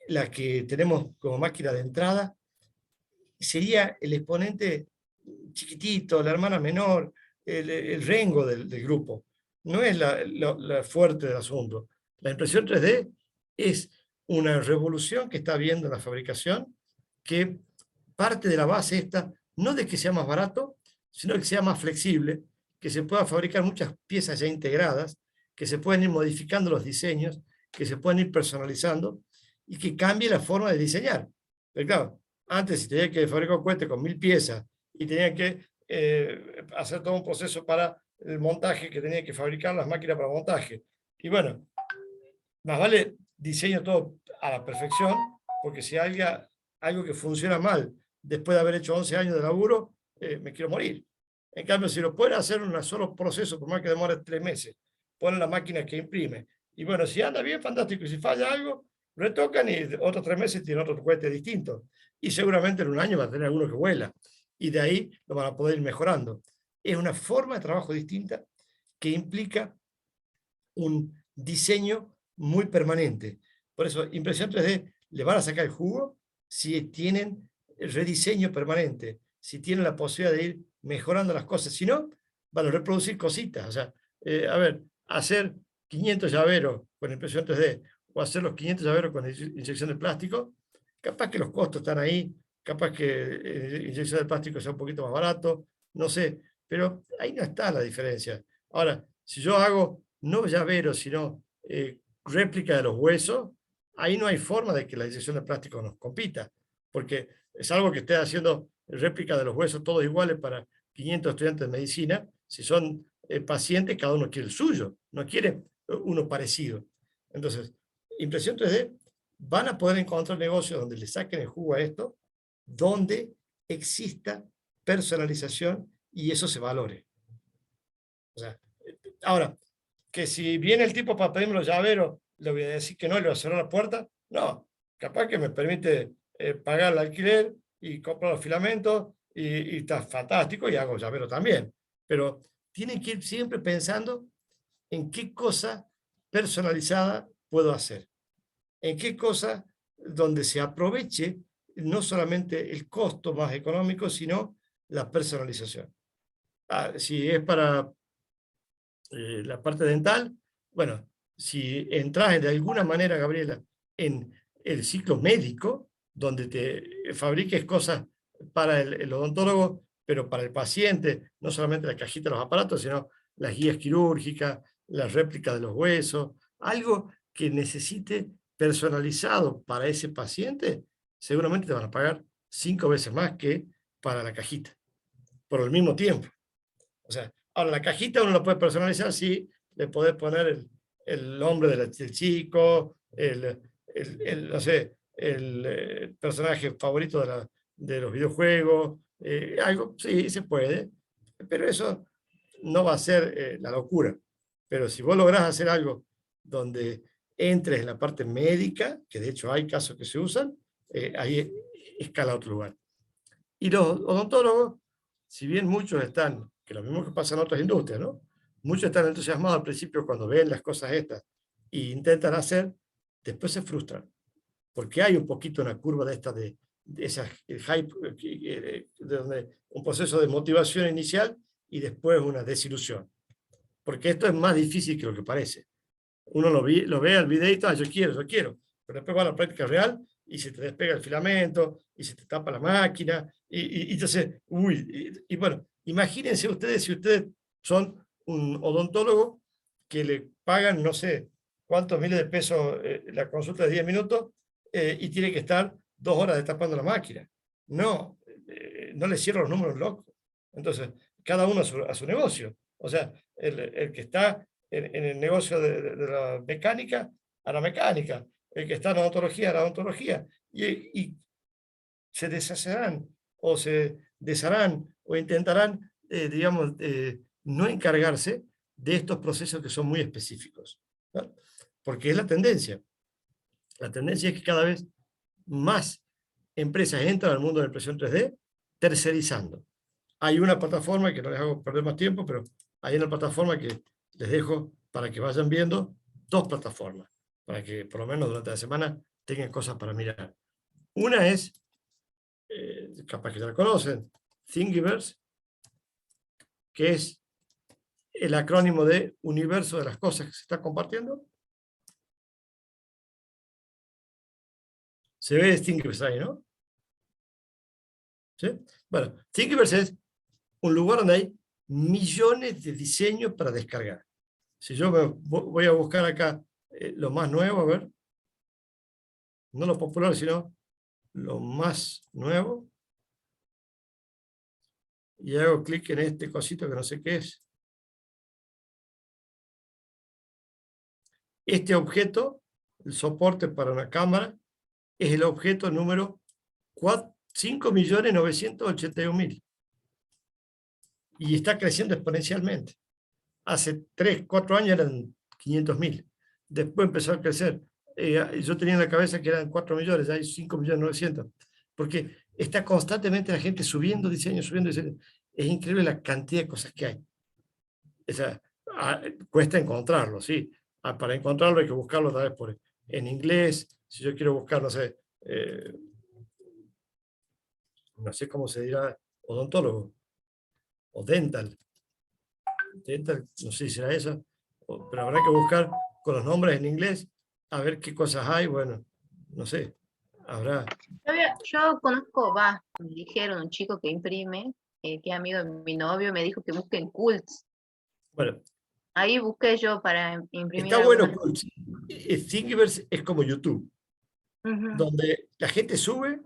la que tenemos como máquina de entrada, sería el exponente chiquitito, la hermana menor, el rengo del grupo. No es la fuerte del asunto. La impresión 3D es una revolución que está habiendo en la fabricación, que parte de la base esta, no de que sea más barato, sino que sea más flexible, que se puedan fabricar muchas piezas ya integradas, que se pueden ir modificando los diseños, que se pueden ir personalizando y que cambie la forma de diseñar. Pero claro, antes si tenía que fabricar un cohete con 1000 piezas y tenía que hacer todo un proceso para el montaje, que tenía que fabricar las máquinas para montaje. Y bueno, más vale diseño todo a la perfección, porque si hay algo que funciona mal después de haber hecho 11 años de laburo, me quiero morir. En cambio, si lo pueden hacer en un solo proceso, por más que demore 3 meses, ponen la máquina que imprime. Y bueno, si anda bien, fantástico. Y si falla algo, retocan y otros 3 meses tienen otro cohete distinto. Y seguramente en un año va a tener alguno que vuela. Y de ahí lo van a poder ir mejorando. Es una forma de trabajo distinta que implica un diseño muy permanente. Por eso, impresión 3D le van a sacar el jugo si tienen el rediseño permanente, si tienen la posibilidad de ir mejorando las cosas. Si no, van a reproducir cositas. O sea, a ver, hacer 500 llaveros con impresión 3D o hacer los 500 llaveros con inyección de plástico, capaz que los costos están ahí, capaz que inyección de plástico sea un poquito más barato, no sé, pero ahí no está la diferencia. Ahora, si yo hago no llaveros, sino réplica de los huesos, ahí no hay forma de que la inyección de plástico nos compita, porque Es algo que esté haciendo réplica de los huesos todos iguales para 500 estudiantes de medicina. Si son pacientes, cada uno quiere el suyo, no quiere uno parecido. Entonces, impresión 3D, van a poder encontrar negocios donde le saquen el jugo a esto, donde exista personalización y eso se valore. O sea, ahora, que si viene el tipo para pedirme los llaveros, le voy a decir que no, le voy a cerrar la puerta. No, capaz que me permite pagar el alquiler y comprar los filamentos y está fantástico y hago llavero también. Pero tienen que ir siempre pensando en qué cosa personalizada puedo hacer. En qué cosa donde se aproveche no solamente el costo más económico, sino la personalización. Si es para la parte dental, bueno, si entras de alguna manera, Gabriela, en el ciclo médico, donde te fabriques cosas para el odontólogo, pero para el paciente, no solamente la cajita de los aparatos, sino las guías quirúrgicas, las réplicas de los huesos, algo que necesite personalizado para ese paciente, seguramente te van a pagar 5 veces más que para la cajita, por el mismo tiempo. O sea, ahora la cajita uno la puede personalizar si le podés poner el nombre del chico, no sé, el personaje favorito de los videojuegos, algo, sí, se puede, pero eso no va a ser la locura. Pero si vos lográs hacer algo donde entres en la parte médica, que de hecho hay casos que se usan, ahí escala a otro lugar. Y los odontólogos, si bien muchos están, que lo mismo que pasa en otras industrias, ¿no? Muchos están entusiasmados al principio cuando ven las cosas estas e intentan hacer, después se frustran, porque hay un poquito una curva de esta de esa hype, de donde un proceso de motivación inicial y después una desilusión. Porque esto es más difícil que lo que parece. Uno lo ve al videito, yo quiero, pero después va a la práctica real y se te despega el filamento, y se te tapa la máquina, y entonces, y bueno, imagínense ustedes si ustedes son un odontólogo que le pagan, no sé, cuántos miles de pesos la consulta de 10 minutos, y tiene que estar 2 horas destapando la máquina. No, no le cierro los números locos. Entonces, cada uno a su negocio. O sea, el que está en el negocio de la mecánica, a la mecánica. El que está en la odontología, a la odontología. Y se deshacerán, o se desharán, o intentarán, digamos, no encargarse de estos procesos que son muy específicos, ¿no? Porque es la tendencia. La tendencia es que cada vez más empresas entran al mundo de la impresión 3D tercerizando. Hay una plataforma que no les hago perder más tiempo, pero hay una plataforma que les dejo para que vayan viendo, 2 plataformas, para que por lo menos durante la semana tengan cosas para mirar. Una es, capaz que ya la conocen, Thingiverse, que es el acrónimo de Universo de las Cosas que se está compartiendo. Se ve Thingiverse ahí, ¿no? ¿Sí? Bueno, Thingiverse es un lugar donde hay millones de diseños para descargar. Si yo voy a buscar acá lo más nuevo, a ver, no lo popular, sino lo más nuevo, y hago clic en este cosito que no sé qué es. Este objeto, el soporte para una cámara, es el objeto número 5.981.000. Y está creciendo exponencialmente. Hace 3, 4 años eran 500.000. Después empezó a crecer. Yo tenía en la cabeza que eran 4 millones, ya hay 5.900.000. Porque está constantemente la gente subiendo diseño, subiendo diseño. Es increíble la cantidad de cosas que hay. O sea, cuesta encontrarlo, sí. Para encontrarlo hay que buscarlo otra vez en inglés. Si yo quiero buscar, no sé cómo se dirá, odontólogo, o dental, no sé si será eso, pero habrá que buscar con los nombres en inglés, a ver qué cosas hay, bueno, no sé, habrá. Yo conozco, me dijeron, un chico que imprime, que es amigo de mi novio, me dijo que busquen Cults. Bueno. Ahí busqué yo para imprimir. Está bueno, Thingiverse es como YouTube, donde la gente sube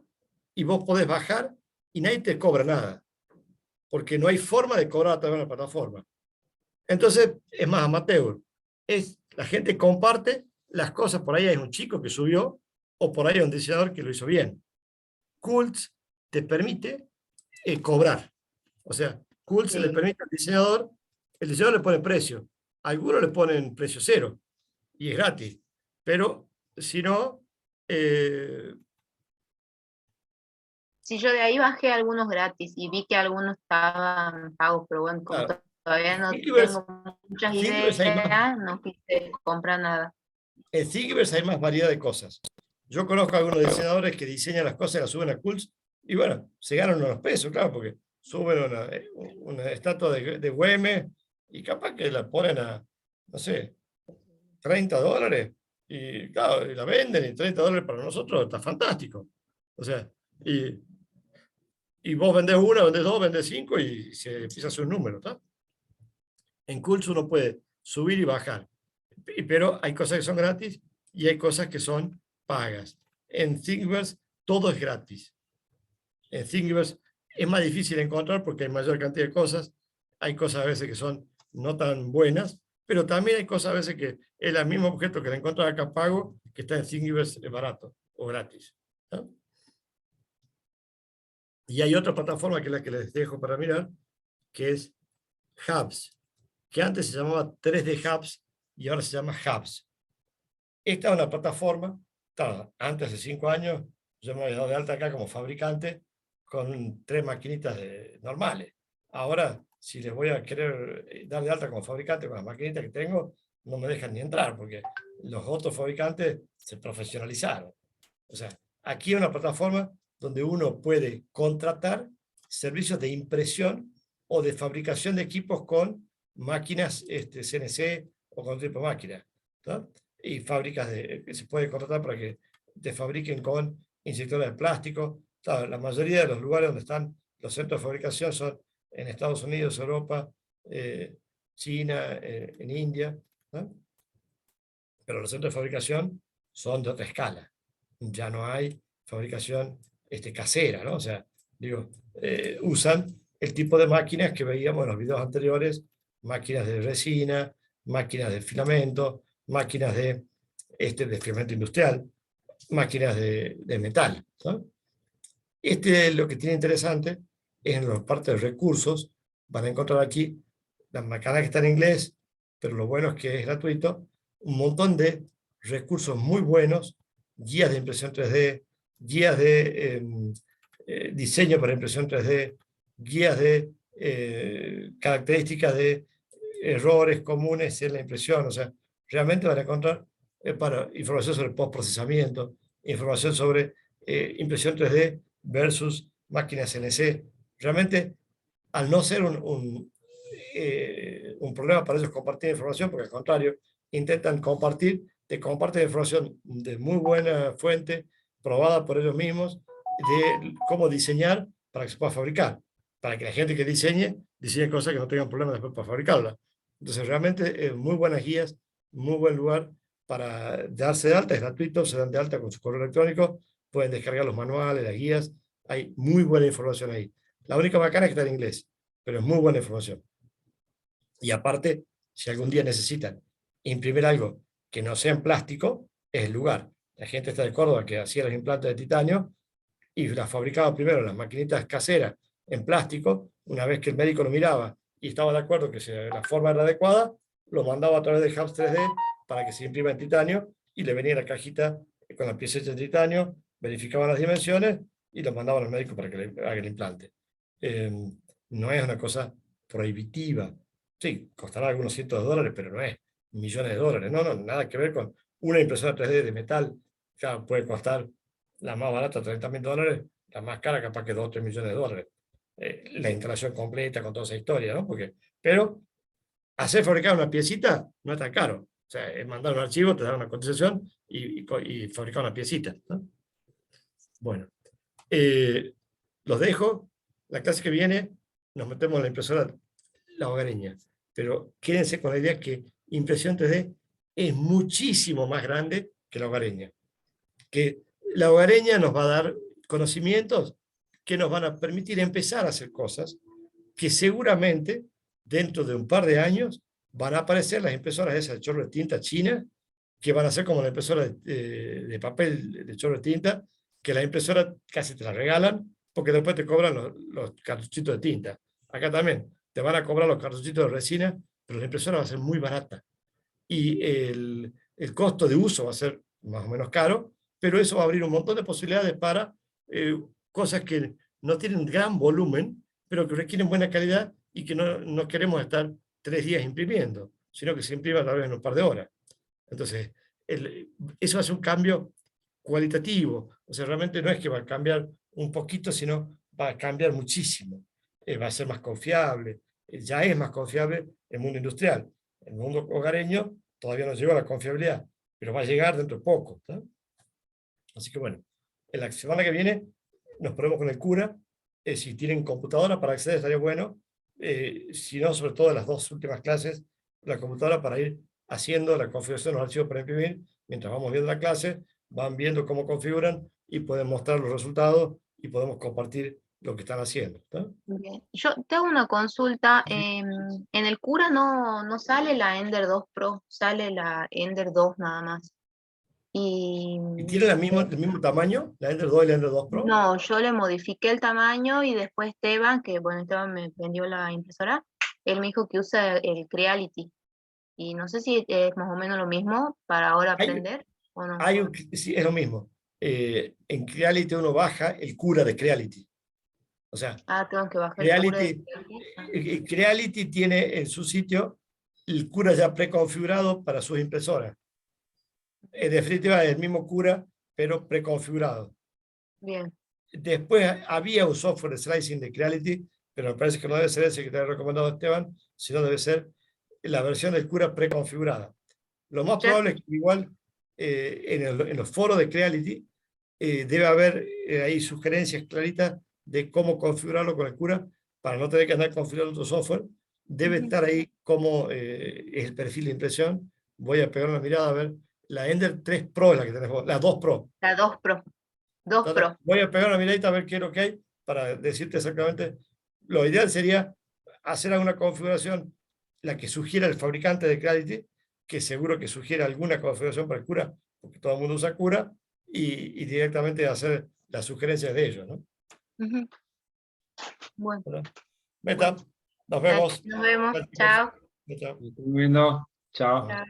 y vos podés bajar y nadie te cobra nada, porque no hay forma de cobrar a través de la plataforma. Entonces es más amateur. La gente comparte las cosas, por ahí hay un chico que subió, o por ahí hay un diseñador que lo hizo bien. Cults te permite cobrar. O sea, Cults le permite al diseñador, el diseñador le pone precio. Algunos le ponen precio cero y es gratis. Pero si no... Sí, yo de ahí bajé algunos gratis y vi que algunos estaban pagos, pero bueno, como Claro. todavía no Thingiverse, tengo muchas Thingiverse hay más. ideas, no quise comprar nada. En Thingiverse hay más variedad de cosas. Yo conozco a algunos diseñadores que diseñan las cosas y las suben a Cults y bueno, se ganan unos pesos, claro, porque suben una estatua de Güemes y capaz que la ponen a, no sé, $30 y claro, y la venden y $30 para nosotros está fantástico. O sea, y vos vendés una, vendés dos, vendés cinco y se empieza a hacer un número, ¿está? En Cults uno puede subir y bajar, pero hay cosas que son gratis y hay cosas que son pagas. En Thingiverse todo es gratis. En Thingiverse es más difícil encontrar porque hay mayor cantidad de cosas. Hay cosas a veces que son no tan buenas, pero también hay cosas a veces que es el mismo objeto que la encuentras acá pago, que está en Thingiverse barato o gratis, ¿no? Y hay otra plataforma que es la que les dejo para mirar, que es Hubs, que antes se llamaba 3D Hubs y ahora se llama Hubs. Esta es una plataforma, antes de 5 años, yo me había dado de alta acá como fabricante con 3 maquinitas normales. Ahora, si les voy a querer dar de alta como fabricante con las maquinitas que tengo, no me dejan ni entrar porque los otros fabricantes se profesionalizaron. O sea, aquí hay una plataforma donde uno puede contratar servicios de impresión o de fabricación de equipos con máquinas CNC o con tipo de máquina, ¿no? Y fábricas que se puede contratar para que te fabriquen con inyectores de plástico. Claro, la mayoría de los lugares donde están los centros de fabricación son en Estados Unidos, Europa, China, en India, ¿no? Pero los centros de fabricación son de otra escala. Ya no hay fabricación casera, ¿no? O sea, digo, usan el tipo de máquinas que veíamos en los videos anteriores, máquinas de resina, máquinas de filamento, máquinas de filamento industrial, máquinas de metal, ¿no? Lo que tiene interesante es en la parte de recursos, van a encontrar aquí la macana que está en inglés, pero lo bueno es que es gratuito, un montón de recursos muy buenos, guías de impresión 3D, guías de diseño para impresión 3D, guías de características de errores comunes en la impresión. O sea, realmente van a encontrar información sobre postprocesamiento, información sobre impresión 3D versus máquinas CNC. Realmente, al no ser un problema para ellos compartir información, porque al contrario, intentan compartir, te comparten información de muy buena fuente, probada por ellos mismos, de cómo diseñar para que se pueda fabricar, para que la gente que diseñe cosas que no tengan problemas después para fabricarlas. Entonces, realmente, muy buenas guías, muy buen lugar para darse de alta, es gratuito, se dan de alta con su correo electrónico, pueden descargar los manuales, las guías, hay muy buena información ahí. La única bacana es que está en inglés, pero es muy buena información. Y aparte, si algún día necesitan imprimir algo que no sea en plástico, es el lugar. La gente está de Córdoba que hacía los implantes de titanio y las fabricaba primero en las maquinitas caseras en plástico. Una vez que el médico lo miraba y estaba de acuerdo que la forma era adecuada, lo mandaba a través de Hubs 3D para que se imprima en titanio y le venía la cajita con la pieza hecha de titanio, verificaban las dimensiones y lo mandaban al médico para que le haga el implante. No es una cosa prohibitiva. Sí, costará algunos cientos de dólares, pero no es millones de dólares. No, nada que ver con una impresora 3D de metal. Claro, puede costar la más barata $30.000, la más cara capaz que 2 o 3 millones de dólares. La instalación completa con toda esa historia, ¿no? Pero hacer fabricar una piecita no es tan caro. O sea, es mandar un archivo, te dan una cotización y fabricar una piecita, ¿no? Bueno, los dejo. La clase que viene nos metemos en la impresora la hogareña, pero quédense con la idea que impresión 3D es muchísimo más grande que la hogareña. Que la hogareña nos va a dar conocimientos que nos van a permitir empezar a hacer cosas que seguramente dentro de un par de años van a aparecer las impresoras esas de chorro de tinta china, que van a ser como la impresora de papel de chorro de tinta, que la impresora casi te la regalan, porque después te cobran los cartuchitos de tinta. Acá también te van a cobrar los cartuchitos de resina, pero la impresora va a ser muy barata. Y el costo de uso va a ser más o menos caro, pero eso va a abrir un montón de posibilidades para cosas que no tienen gran volumen, pero que requieren buena calidad y que no queremos estar 3 días imprimiendo, sino que se imprima tal vez en un par de horas. Entonces, eso hace un cambio cualitativo. O sea, realmente no es que va a cambiar un poquito, sino va a cambiar muchísimo. Va a ser más confiable. Ya es más confiable el mundo industrial. El mundo hogareño todavía no llegó a la confiabilidad, pero va a llegar dentro de poco, ¿tá? Así que bueno, en la semana que viene nos ponemos con el cura. Si tienen computadora para acceder estaría bueno. Si no, sobre todo en las 2 últimas clases, la computadora para ir haciendo la configuración de los archivos para imprimir. Mientras vamos viendo la clase, van viendo cómo configuran y pueden mostrar los resultados y podemos compartir lo que están haciendo, ¿tá? Bien. Yo te hago una consulta. En el Cura no sale la Ender 2 Pro, sale la Ender 2 nada más. ¿Y tiene el mismo tamaño, la Ender 2 y la Ender 2 Pro? No, yo le modifiqué el tamaño y después Esteban, Esteban me vendió la impresora, él me dijo que usa el Creality. Y no sé si es más o menos lo mismo para ahora aprender o no. Sí, es lo mismo. En Creality uno baja el cura de Creality. O sea, tengo que bajar Creality, el cura Creality tiene en su sitio el cura ya preconfigurado para sus impresoras. En definitiva, es el mismo cura, pero preconfigurado. Bien. Después había un software de slicing de Creality, pero me parece que no debe ser ese que te ha recomendado Esteban, sino debe ser la versión del cura preconfigurada. Lo más probable es que igual en los foros de Creality debe haber ahí sugerencias claritas de cómo configurarlo con el cura para no tener que andar configurando otro software. Debe estar ahí cómo es el perfil de impresión. Voy a pegar una mirada a ver. La Ender 3 Pro es la que tenemos, la 2 Pro. La 2 Pro. 2 Pro. Voy a pegar una miradita a ver qué es lo que hay para decirte exactamente. Lo ideal sería hacer alguna configuración, la que sugiera el fabricante de Creality, que seguro que sugiera alguna configuración para el cura, porque todo el mundo usa cura, y directamente hacer las sugerencias de ellos, ¿no? Bueno. Meta, nos vemos. Nos vemos. Gracias. Chao. Chao. Estamos viendo. Chao. Chao.